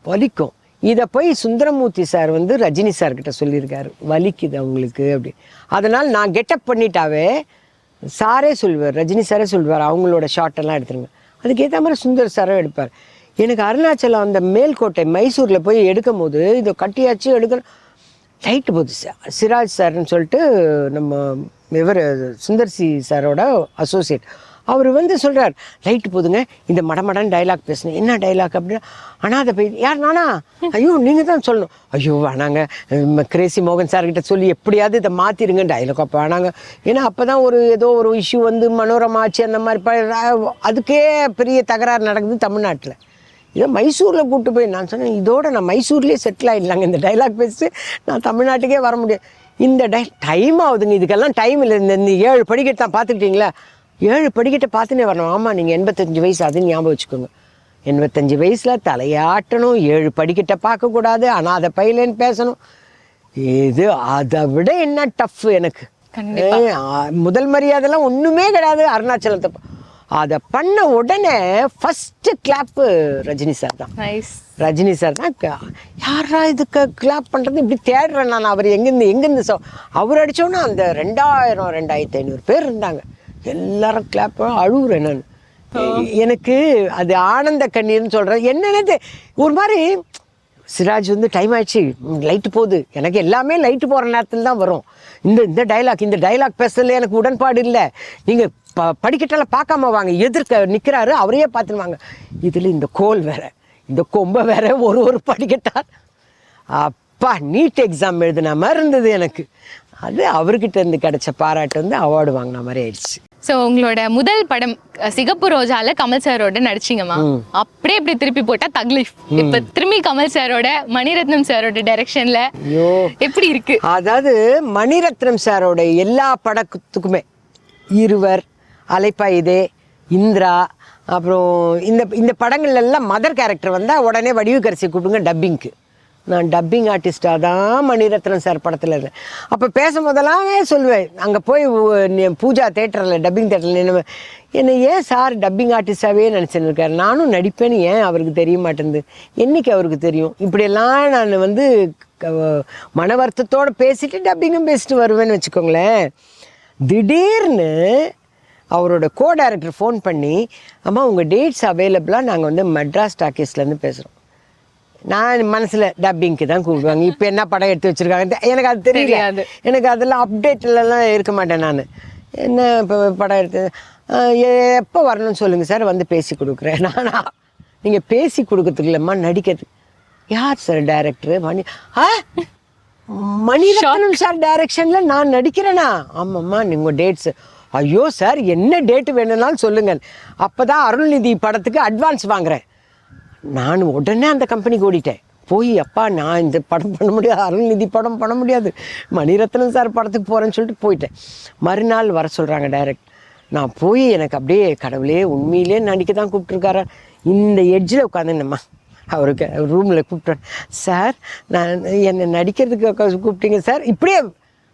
வலிக்கும். இதை போய் சுந்தரமூர்த்தி சார் வந்து ரஜினி சார்கிட்ட சொல்லியிருக்காரு, வலிக்குது அவங்களுக்கு அப்படி. அதனால் நான் கெட்டப் பண்ணிட்டாவே சாரே சொல்லுவார், ரஜினி சாரே சொல்லுவார், அவங்களோட ஷார்ட்டெல்லாம் எடுத்துருங்க. அதுக்கேற்ற மாதிரி சுந்தர் சாரும் எடுப்பார். எனக்கு அருணாச்சலம் அந்த மேல்கோட்டை மைசூரில் போய் எடுக்கும் போது இதை கட்டியாச்சு எடுக்கணும், லைட்டு போகுது. சிராஜ் சார்னு சொல்லிட்டு நம்ம இவர் சுந்தர்சி சாரோட அசோசியேட், அவர் வந்து சொல்கிறார், லைட்டு போதுங்க, இந்த மடமடன் டைலாக் பேசுனேன். என்ன டைலாக் அப்படின்னா, அனாதை போய் யார் நானா, ஐயோ நீங்கள் தான் சொல்லணும். ஐயோ வேணாங்க, கிரேசி மோகன் சார்கிட்ட சொல்லி எப்படியாவது இதை மாற்றிடுங்க டைலாக். அப்போ வேணாங்க, ஏன்னா அப்போ தான் ஒரு ஏதோ ஒரு இஷ்யூ வந்து மனோரமா ஆச்சு, அந்த மாதிரி அதுக்கே பெரிய தகராறு நடக்குது தமிழ்நாட்டில். இதை மைசூரில் கூப்பிட்டு போய் நான் சொன்னேன், இதோட நான் மைசூர்லேயே செட்டில் ஆகிடலாங்க, இந்த டைலாக் பேசிட்டு நான் தமிழ்நாட்டுக்கே வர முடியும். இந்த டைம் ஆகுதுங்க, இதுக்கெல்லாம் டைம் இல்லை. இந்த 7 படிக்கட்டு தான் பார்த்துக்கிட்டீங்களா, 7 படிக்கட்டை பார்த்துனே வரணும். ஆமாம், நீங்கள் 85 வயசு, அது ஞாபகம் வச்சுக்கோங்க. 85 வயசில் தலையாட்டணும், 7 படிக்கட்டை பார்க்கக்கூடாது, ஆனால் அதை பையிலேன்னு பேசணும். இது அதை விட என்ன டஃப் எனக்கு. முதல் மரியாதைலாம் ஒன்றுமே கிடையாது. அருணாச்சலத்தை அதை பண்ண உடனே ஃபஸ்ட்டு கிளாப்பு ரஜினி சார் தான். ரஜினி சார் தான். யாரா இதுக்கு கிளாப் பண்ணுறது இப்படி தேடுறேன் நான். அவர் எங்கேருந்து அவர் அடித்தோன்னா அந்த 2000 2500 பேர் இருந்தாங்க, எல்லாரும் கிளாப் அழுகுறேன் நான். எனக்கு அது ஆனந்த கண்ணீர்னு சொல்கிறேன். என்னென்னது ஒரு மாதிரி சிராஜ் வந்து டைம் ஆயிடுச்சு, லைட்டு போகுது, எனக்கு எல்லாமே லைட்டு போகிற நேரத்தில் தான் வரும். இந்த டைலாக் பேசுறதுல எனக்கு உடன்பாடு இல்லை, நீங்கள் படிக்கட்டெல்லாம் பார்க்காம வாங்க, எதிர்க்க நிற்கிறாரு அவரையே பார்த்துருவாங்க. இதில் இந்த கோல் வேற, இந்த கொம்பை வேற, ஒரு படிக்கட்டா. அப்பா நீட் எக்ஸாம் எழுதின மாதிரி இருந்தது எனக்கு. அது அவர்கிட்ட இருந்து கிடைச்ச பாராட்டு வந்து அவார்டு வாங்கின மாதிரி ஆயிடுச்சு. ஸோ உங்களோட முதல் படம் சிகப்பு ரோஜால கமல் சாரோட நடிச்சிங்கம்மா, அப்படியே இப்படி திருப்பி போட்டா தக்லீஃப். இப்ப திரும்பி கமல் சாரோட மணிரத்னம் சாரோட டைரக்ஷன்ல எப்படி இருக்கு? அதாவது மணிரத்னம் சாரோட எல்லா படத்துக்குமே, இருவர், அலைப்பாயுதே, இந்திரா, அப்புறம் இந்த படங்கள்ல எல்லாம் மதர் கேரக்டர் வந்தால் உடனே வடிவுக்கரசி கூப்பிடுங்க டப்பிங்க்கு. நான் டப்பிங் ஆர்டிஸ்டாக தான் மணிரத்னம் சார் படத்தில் இருந்தேன். அப்போ பேசும்போதெல்லாம் சொல்லுவேன், அங்கே போய் பூஜா தேட்டரில் டப்பிங் தேட்டரில் என்னை ஏன் சார் டப்பிங் ஆர்டிஸ்டாகவே நினச்சின்னு இருக்காரு, நானும் நடிப்பேன்னு ஏன் அவருக்கு தெரிய மாட்டேங்குது, என்றைக்கு அவருக்கு தெரியும். இப்படியெல்லாம் நான் வந்து மன வருத்தத்தோடு பேசிட்டு டப்பிங்கும் பேசிட்டு வருவேன்னு வச்சுக்கோங்களேன். திடீர்னு அவரோட கோ டைரக்டர் ஃபோன் பண்ணி, அம்மா உங்கள் டேட்ஸ் அவைலபிளாக, நாங்கள் வந்து மெட்ராஸ் டாக்கீஸ்லேருந்து பேசுகிறோம். நான் மனசில் டப்பிங்க்கு தான் கூப்பிடுவாங்க, இப்போ என்ன படம் எடுத்து வச்சுருக்காங்க எனக்கு அது தெரியாது. எனக்கு அதெல்லாம் அப்டேட்லலாம் இருக்க மாட்டேன் நான். என்ன இப்போ படம் எடுத்து எப்போ வரணும்னு சொல்லுங்கள் சார், வந்து பேசி கொடுக்குறேன். நானா நீங்கள் பேசி கொடுக்கறதுக்கு இல்லைம்மா, நடிக்கிறது. யார் சார் டைரக்டரு? மணிரத்னம் சார் டைரக்ஷனில் நான் நடிக்கிறேனா? ஆமாம்மா, நீங்கள் டேட்ஸு. ஐயோ சார், என்ன டேட்டு வேணும்னாலும் சொல்லுங்கள், அப்போ தான் அருள்நிதி படத்துக்கு அட்வான்ஸ் வாங்குகிறேன். நான் உடனே அந்த கம்பெனிக்கு ஓடிட்டேன். போய் அப்பா நான் இந்த படம் பண்ண முடியாது, அருள்நிதி படம் பண்ண முடியாது, மணிரத்னம் சார் படத்துக்கு போகிறேன்னு சொல்லிட்டு போயிட்டேன். மறுநாள் வர சொல்கிறாங்க டைரக்ட். நான் போய் எனக்கு அப்படியே கடவுளே உண்மையிலே நடிக்க தான் கூப்பிட்ருக்காரு. இந்த எட்ஜில் உட்காந்துன்னம்மா, அவருக்கு ரூமில் கூப்பிட்டேன். சார் நான் என்னை நடிக்கிறதுக்கு கூப்பிட்டீங்க சார்? இப்படியே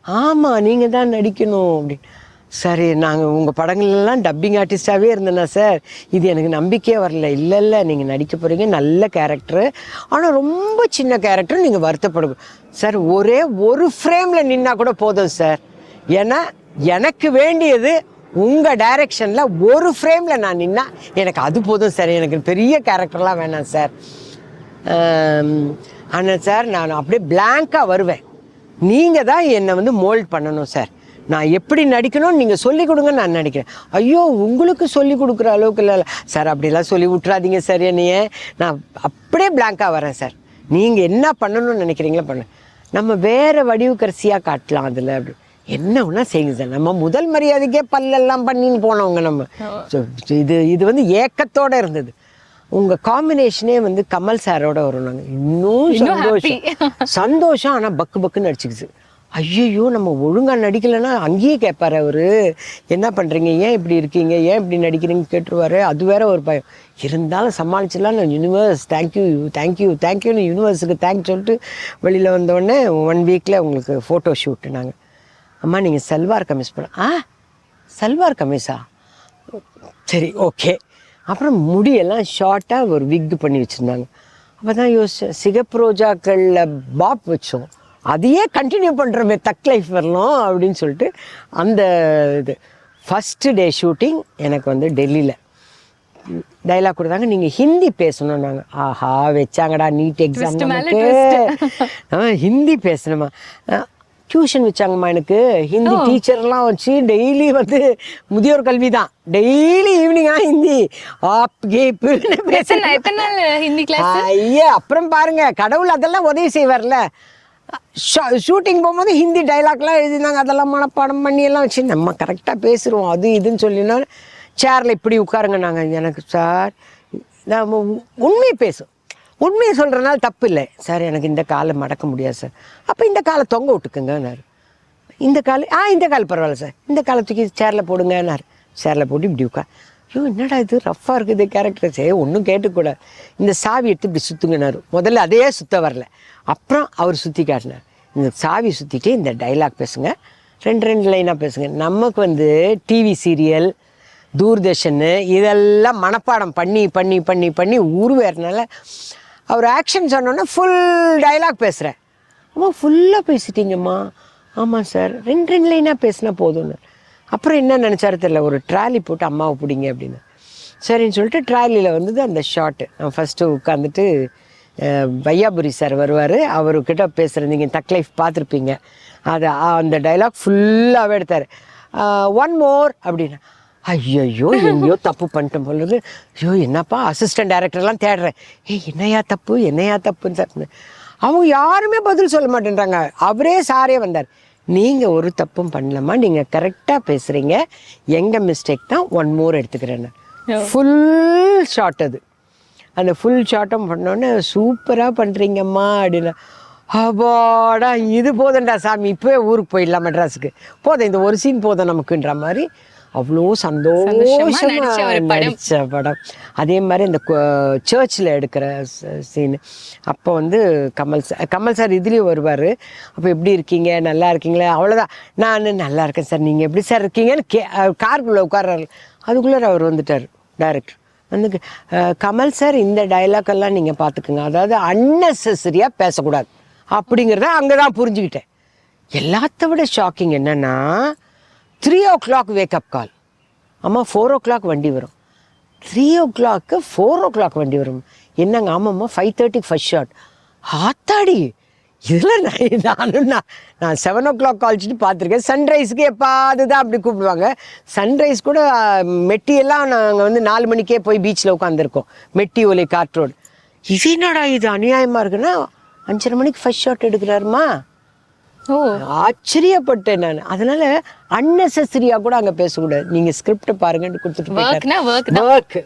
ஆமாம் நீங்கள் தான் நடிக்கணும் அப்படின்னு. சரி, நாங்கள் உங்கள் படங்கள்லாம் டப்பிங் ஆர்டிஸ்டாகவே இருந்தேன்னா சார், இது எனக்கு நம்பிக்கையே வரல. இல்லை நீங்கள் நடிக்க போகிறீங்க, நல்ல கேரக்டரு, ஆனால் ரொம்ப சின்ன கேரக்டர், நீங்கள் வருத்தப்படுங்க சார். ஒரே ஒரு ஃப்ரேமில் நின்னா கூட போதும் சார், ஏன்னா எனக்கு வேண்டியது உங்கள் டைரக்ஷனில் ஒரு ஃப்ரேமில் நான் நின்னா எனக்கு அது போதும் சார், எனக்கு பெரிய கேரக்டர்லாம் வேணாம் சார். ஆனால் சார் நான் அப்படியே பிளாங்காக வருவேன். நீங்கள் தான் என்னை வந்து மோல்ட் பண்ணணும் சார். நான் எப்படி நடிக்கணும்னு நீங்கள் சொல்லிக் கொடுங்க, நான் நடிக்கிறேன். ஐயோ உங்களுக்கு சொல்லிக் கொடுக்குற அளவுக்கு இல்லை சார், அப்படிலாம் சொல்லி விட்றாதீங்க சார் என்னையே. நான் அப்படியே பிளாங்காக வரேன் சார். நீங்கள் என்ன பண்ணணும்னு நினைக்கிறீங்களோ பண்ண, நம்ம வேறு வடிவுக்கரசியாக காட்டலாம் அதில். அப்படி என்ன ஒன்றா செய்யுங்க சார். நம்ம முதல் மரியாதைக்கே பல்லெல்லாம் பண்ணின்னு போனவங்க நம்ம. இது வந்து ஏக்கத்தோடு இருந்தது. உங்கள் காம்பினேஷனே வந்து கமல் சாரோட வரும். நாங்கள் இன்னும் சந்தோஷம். ஆனால் பக்கு பக்குன்னு நடிச்சுக்குது. ஐயோ நம்ம ஒழுங்காக நடிக்கலைன்னா அங்கேயே கேட்பார் அவர், என்ன பண்ணுறீங்க, ஏன் இப்படி இருக்கீங்க, ஏன் இப்படி நடிக்கிறீங்க கேட்டுருவார். அது வேற ஒரு பயம் இருந்தாலும் சமாளிச்சிடலாம். நான் யூனிவர்ஸ் தேங்க்யூன்னு யூனிவர்ஸுக்கு தேங்க்ஸ் சொல்லிட்டு வெளியில் வந்தோடனே 1 வீக்கில் உங்களுக்கு ஃபோட்டோ ஷூட்டு. நாங்கள் அம்மா நீங்கள் சல்வார் கமிஸ் சல்வார் கமிஸா, சரி ஓகே. அப்புறம் முடியெல்லாம் ஷார்ட்டாக ஒரு விக் பண்ணி வச்சுருந்தாங்க. அப்போ தான் யோசித்தேன், சிகப்பு ரோஜாக்களில் பாப் வச்சோம், அதையே கண்டினியூ பண்ணுறோமே தக் லைஃப் வரணும் அப்படின்னு சொல்லிட்டு அந்த இது ஃபஸ்ட்டு டே ஷூட்டிங் எனக்கு வந்து டெல்லியில் டைலாக் கொடுத்தாங்க, நீங்கள் ஹிந்தி பேசணும். நாங்கள் ஆஹா வச்சாங்கடா நீட் எக்ஸாம் நமக்கு. ஹிந்தி பேசணுமா, டியூஷன் வச்சாங்கம்மா எனக்கு. ஹிந்தி டீச்சர்லாம் வச்சு டெய்லி வந்து முதியோர் கல்வி தான், டெய்லி ஈவினிங்காக ஹிந்தி ஐயா. அப்புறம் பாருங்க கடவுள் அதெல்லாம் உதவி செய்வார்ல. ஷூட்டிங் போகும்போது ஹிந்தி டைலாக்லாம் எழுதினாங்க, அதெல்லாம் மனப்பாடம் பண்ணி எல்லாம் வச்சு நம்ம கரெக்டாக பேசுகிறோம் அது இதுன்னு சொல்லினா சேரில் இப்படி உட்காருங்க. நாங்கள் எனக்கு சார் நம்ம உண்மையை பேசும், உண்மையை சொல்கிறனால தப்பு இல்லை சார். எனக்கு இந்த காலை மடக்க முடியாது சார். அப்போ இந்த காலை தொங்க விட்டுக்குங்கன்னாரு. இந்த கால் பரவாயில்ல சார், இந்த காலை தூக்கி சேரில் போடுங்கன்னாரு. சேரில் போட்டு இப்படி உட்கார். ஐயோ என்னடா இது ரஃப்பாக இருக்குது கேரக்டர். சரி ஒன்றும் கேட்டுக்கூடாது, இந்த சாவி எடுத்து இப்படி சுற்றுங்கனாரு. முதல்ல அதே சுற்ற வரல, அப்புறம் அவர் சுற்றி காட்டினார். இந்த சாவி சுற்றிட்டு இந்த டைலாக் பேசுங்க, 2 லைனாக பேசுங்க. நமக்கு வந்து டிவி சீரியல் தூர்தர்ஷன்னு இதெல்லாம் மனப்பாடம் பண்ணி பண்ணி பண்ணி பண்ணி உருவேறனால அவர் ஆக்ஷன் சொன்னோன்னா ஃபுல் டைலாக் பேசுகிறேன். அம்மா ஃபுல்லாக பேசிட்டீங்கம்மா. ஆமாம் சார் 2 லைனாக பேசினா போதும்னு. அப்புறம் என்ன நினச்சாரு தெரியல, ஒரு ட்ராலி போட்டு அம்மாவை பிடிங்க அப்படின்னு. சரின்னு சொல்லிட்டு ட்ராலியில் வந்தது அந்த ஷாட்டு. நான் ஃபஸ்ட்டு உட்காந்துட்டு வையாபுரி சார் வருவார், அவர்கிட்ட பேசுகிறேன். நீங்கள் தக் லைஃப் பார்த்துருப்பீங்க, அதை அந்த டைலாக் ஃபுல்லாகவே எடுத்தார். 1 more அப்படின்னா ஐயோ எங்கேயோ தப்பு பண்ணிட்டோம் போல. ஐயோ என்னப்பா அசிஸ்டன்ட் டைரக்டர்லாம் தேடுறேன், என்னையா தப்புன்னு தப்பு. அவங்க யாருமே பதில் சொல்ல மாட்டேன்றாங்க. அவரே சாரே வந்தார், நீங்கள் ஒரு தப்பும் பண்ணலம்மா, நீங்கள் கரெக்டாக பேசுகிறீங்க, எங்கள் மிஸ்டேக் தான், 1 more எடுத்துக்கிறேன்னு. ஃபுல் ஷாட் அது. அந்த ஃபுல் ஷாட்டும் பண்ணோன்னே சூப்பராக பண்ணுறீங்கம்மா அப்படின்னா, அப்பாடா இது போதும்டா சாமி, இப்போவே ஊருக்கு போயிடலாம் மெட்ராஸுக்கு, போதும் இந்த ஒரு சீன் போதும் நமக்குன்ற மாதிரி அவ்வளோ சந்தோஷமாக நடித்த படம். அதே மாதிரி இந்த சர்ச்சில் எடுக்கிற சீனு அப்போ வந்து கமல் சார் இதுலேயும் வருவார். அப்போ எப்படி இருக்கீங்க, நல்லா இருக்கீங்களா, அவ்வளோதான். நான் நல்லா இருக்கேன் சார், நீங்கள் எப்படி சார் இருக்கீங்கன்னு காருக்குள்ளே உட்கார்றாரு. அதுக்குள்ளே அவர் வந்துட்டார் டைரக்டர் வந்து, கமல் சார் இந்த டைலாக்கெல்லாம் நீங்கள் பார்த்துக்குங்க, அதாவது அன்னெசரியாக பேசக்கூடாது அப்படிங்கிறத அங்கே தான் புரிஞ்சுக்கிட்டேன். எல்லாத்த விட ஷாக்கிங் என்னென்னா 3 o'clock வேக்கப் கால். அம்மா 4 o'clock வண்டி வரும். 3 o'clock 4 o'clock வண்டி வரும். என்னங்க ஆமாம்மா 5:30 ஃபர்ஸ்ட் ஷாட். ஆத்தாடி இதில் நான் 7 o'clock கால்ச்சிட்டு பார்த்துருக்கேன். சன்ரைஸுக்கு எப்போ அதுதான் அப்படி கூப்பிடுவாங்க. சன்ரைஸ் கூட மெட்டியெல்லாம் நாங்கள் வந்து 4 மணிக்கே போய் பீச்சில் உட்காந்துருக்கோம், மெட்டி ஒலை காற்றோடு. இது என்னடா இது அநியாயமாக இருக்குன்னா 5:30 மணிக்கு ஃபர்ஸ்ட் ஷாட் எடுக்கிறாருமா. ஆச்சரியப்பட்டேன் நான். அதனால அன்னெசரியா கூட அங்க பேசக்கூடாது, நீங்க ஸ்கிரிப்ட் பாருங்கன்னு கொடுத்துட்டு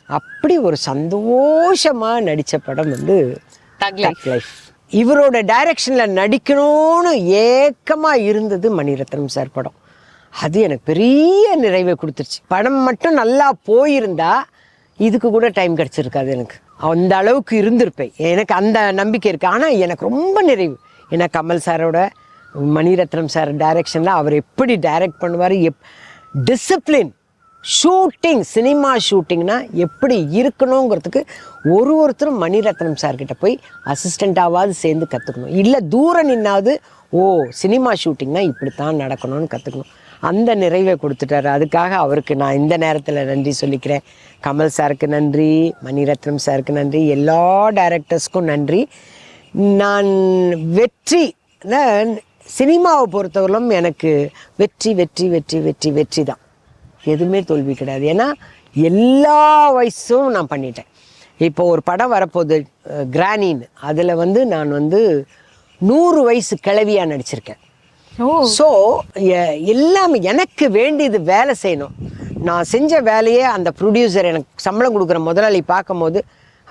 அப்படி ஒரு சந்தோஷமா நடிச்ச படம் வந்து தக் லைஃப். இவரோட டைரக்ஷன்ல நடிக்கணும்னு ஏக்கமா இருந்தது மணிரத்னம் சார் படம். அது எனக்கு பெரிய நிறைவை கொடுத்துருச்சு. படம் மட்டும் நல்லா போயிருந்தா இதுக்கு கூட டைம் கிடைச்சிருக்காது எனக்கு, அந்த அளவுக்கு இருந்திருப்பேன். எனக்கு அந்த நம்பிக்கை இருக்கு. ஆனா எனக்கு ரொம்ப நிறைவு. ஏன்னா கமல் சாரோட மணிரத்னம் சார் டைரக்ஷனில் அவர் எப்படி டைரக்ட் பண்ணுவார், டிசிப்ளின் ஷூட்டிங், சினிமா ஷூட்டிங்னா எப்படி இருக்கணுங்கிறதுக்கு ஒருத்தரும் மணிரத்னம் சார்கிட்ட போய் அசிஸ்டண்ட்டாவது சேர்ந்து கற்றுக்கணும், இல்லை தூரம் நின்னாவது சினிமா ஷூட்டிங்னா இப்படித்தான் நடக்கணும்னு கற்றுக்கணும். அந்த நிறைவை கொடுத்துட்டாரு. அதுக்காக அவருக்கு நான் இந்த நேரத்தில் நன்றி சொல்லிக்கிறேன். கமல் சாருக்கு நன்றி, மணிரத்னம் சாருக்கு நன்றி, எல்லா டைரக்டர்ஸ்க்கும் நன்றி. நான் வெற்றி சினிமாவை பொறுத்தவரையிலும் எனக்கு வெற்றி வெற்றி வெற்றி வெற்றி வெற்றி தான், எதுவுமே தோல்வி கிடையாது. ஏன்னா எல்லா வயசும் நான் பண்ணிட்டேன். இப்போ ஒரு படம் வரப்போகுது கிரானின்னு, அதில் நான் 100 வயசு கிழவியாக நடிச்சிருக்கேன். ஸோ எல்லாமே எனக்கு வேண்டியது வேலை செய்யணும். நான் செஞ்ச வேலையே அந்த ப்ரொடியூசர் எனக்கு சம்பளம் கொடுக்குற முதலாளி பார்க்கும் போது,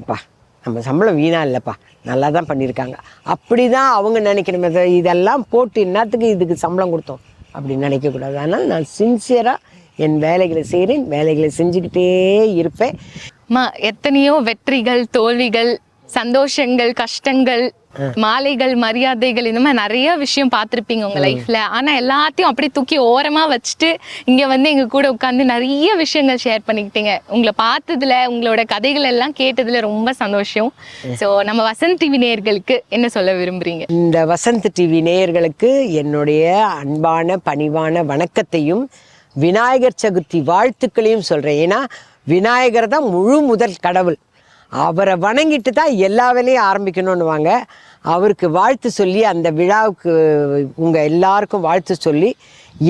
அப்பா நம்ம சம்பளம் வீணா இல்லைப்பா, நல்லா தான் பண்ணியிருக்காங்க அப்படி தான் அவங்க நினைக்கணுமே. இதெல்லாம் போட்டு என்னத்துக்கு இதுக்கு சம்பளம் கொடுத்தோம் அப்படின்னு நினைக்கக்கூடாது. அதனால் நான் சின்சியராக என் வேலைகளை செய்கிறேன், வேலைகளை செஞ்சுக்கிட்டே இருப்பேன். எத்தனையோ வெற்றிகள், தோல்விகள், சந்தோஷங்கள், கஷ்டங்கள், மாலைகள், மரியாதைகள், இந்த மாதிரி நிறைய விஷயம் பார்த்துருப்பீங்க உங்க லைஃப்ல. ஆனா எல்லாத்தையும் அப்படியே தூக்கி ஓரமா வச்சுட்டு இங்க எங்க கூட உட்காந்து நிறைய விஷயங்கள் ஷேர் பண்ணிக்கிட்டீங்க. உங்களை பார்த்ததுல, உங்களோட கதைகள் எல்லாம் கேட்டதுல ரொம்ப சந்தோஷம். ஸோ நம்ம வசந்த் டிவி நேயர்களுக்கு என்ன சொல்ல விரும்புறீங்க? இந்த வசந்த் டிவி நேயர்களுக்கு என்னுடைய அன்பான பணிவான வணக்கத்தையும் விநாயகர் சதுர்த்தி வாழ்த்துக்களையும் சொல்றேன். ஏன்னா விநாயகர் தான் முழு முதல் கடவுள். அவரை வணங்கிட்டு தான் எல்லா வேலையும் ஆரம்பிக்கணும்னு வாங்க. அவருக்கு வாழ்த்து சொல்லி அந்த விழாவுக்கு உங்கள் எல்லாருக்கும் வாழ்த்து சொல்லி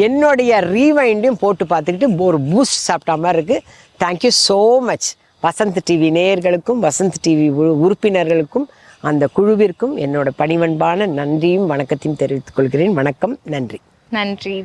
என்னுடைய ரீவைண்டையும் போட்டு பார்த்துக்கிட்டு ஒரு பூஸ்ட் சாப்பிட்ட மாதிரி இருக்குது. Thank you so much. Vasanth TV நேயர்களுக்கும் வசந்த் டிவி உறுப்பினர்களுக்கும் அந்த குழுவிற்கும் என்னோட பணிவன்பான நன்றியும் வணக்கத்தையும் தெரிவித்துக் கொள்கிறேன். வணக்கம், நன்றி. நன்றி.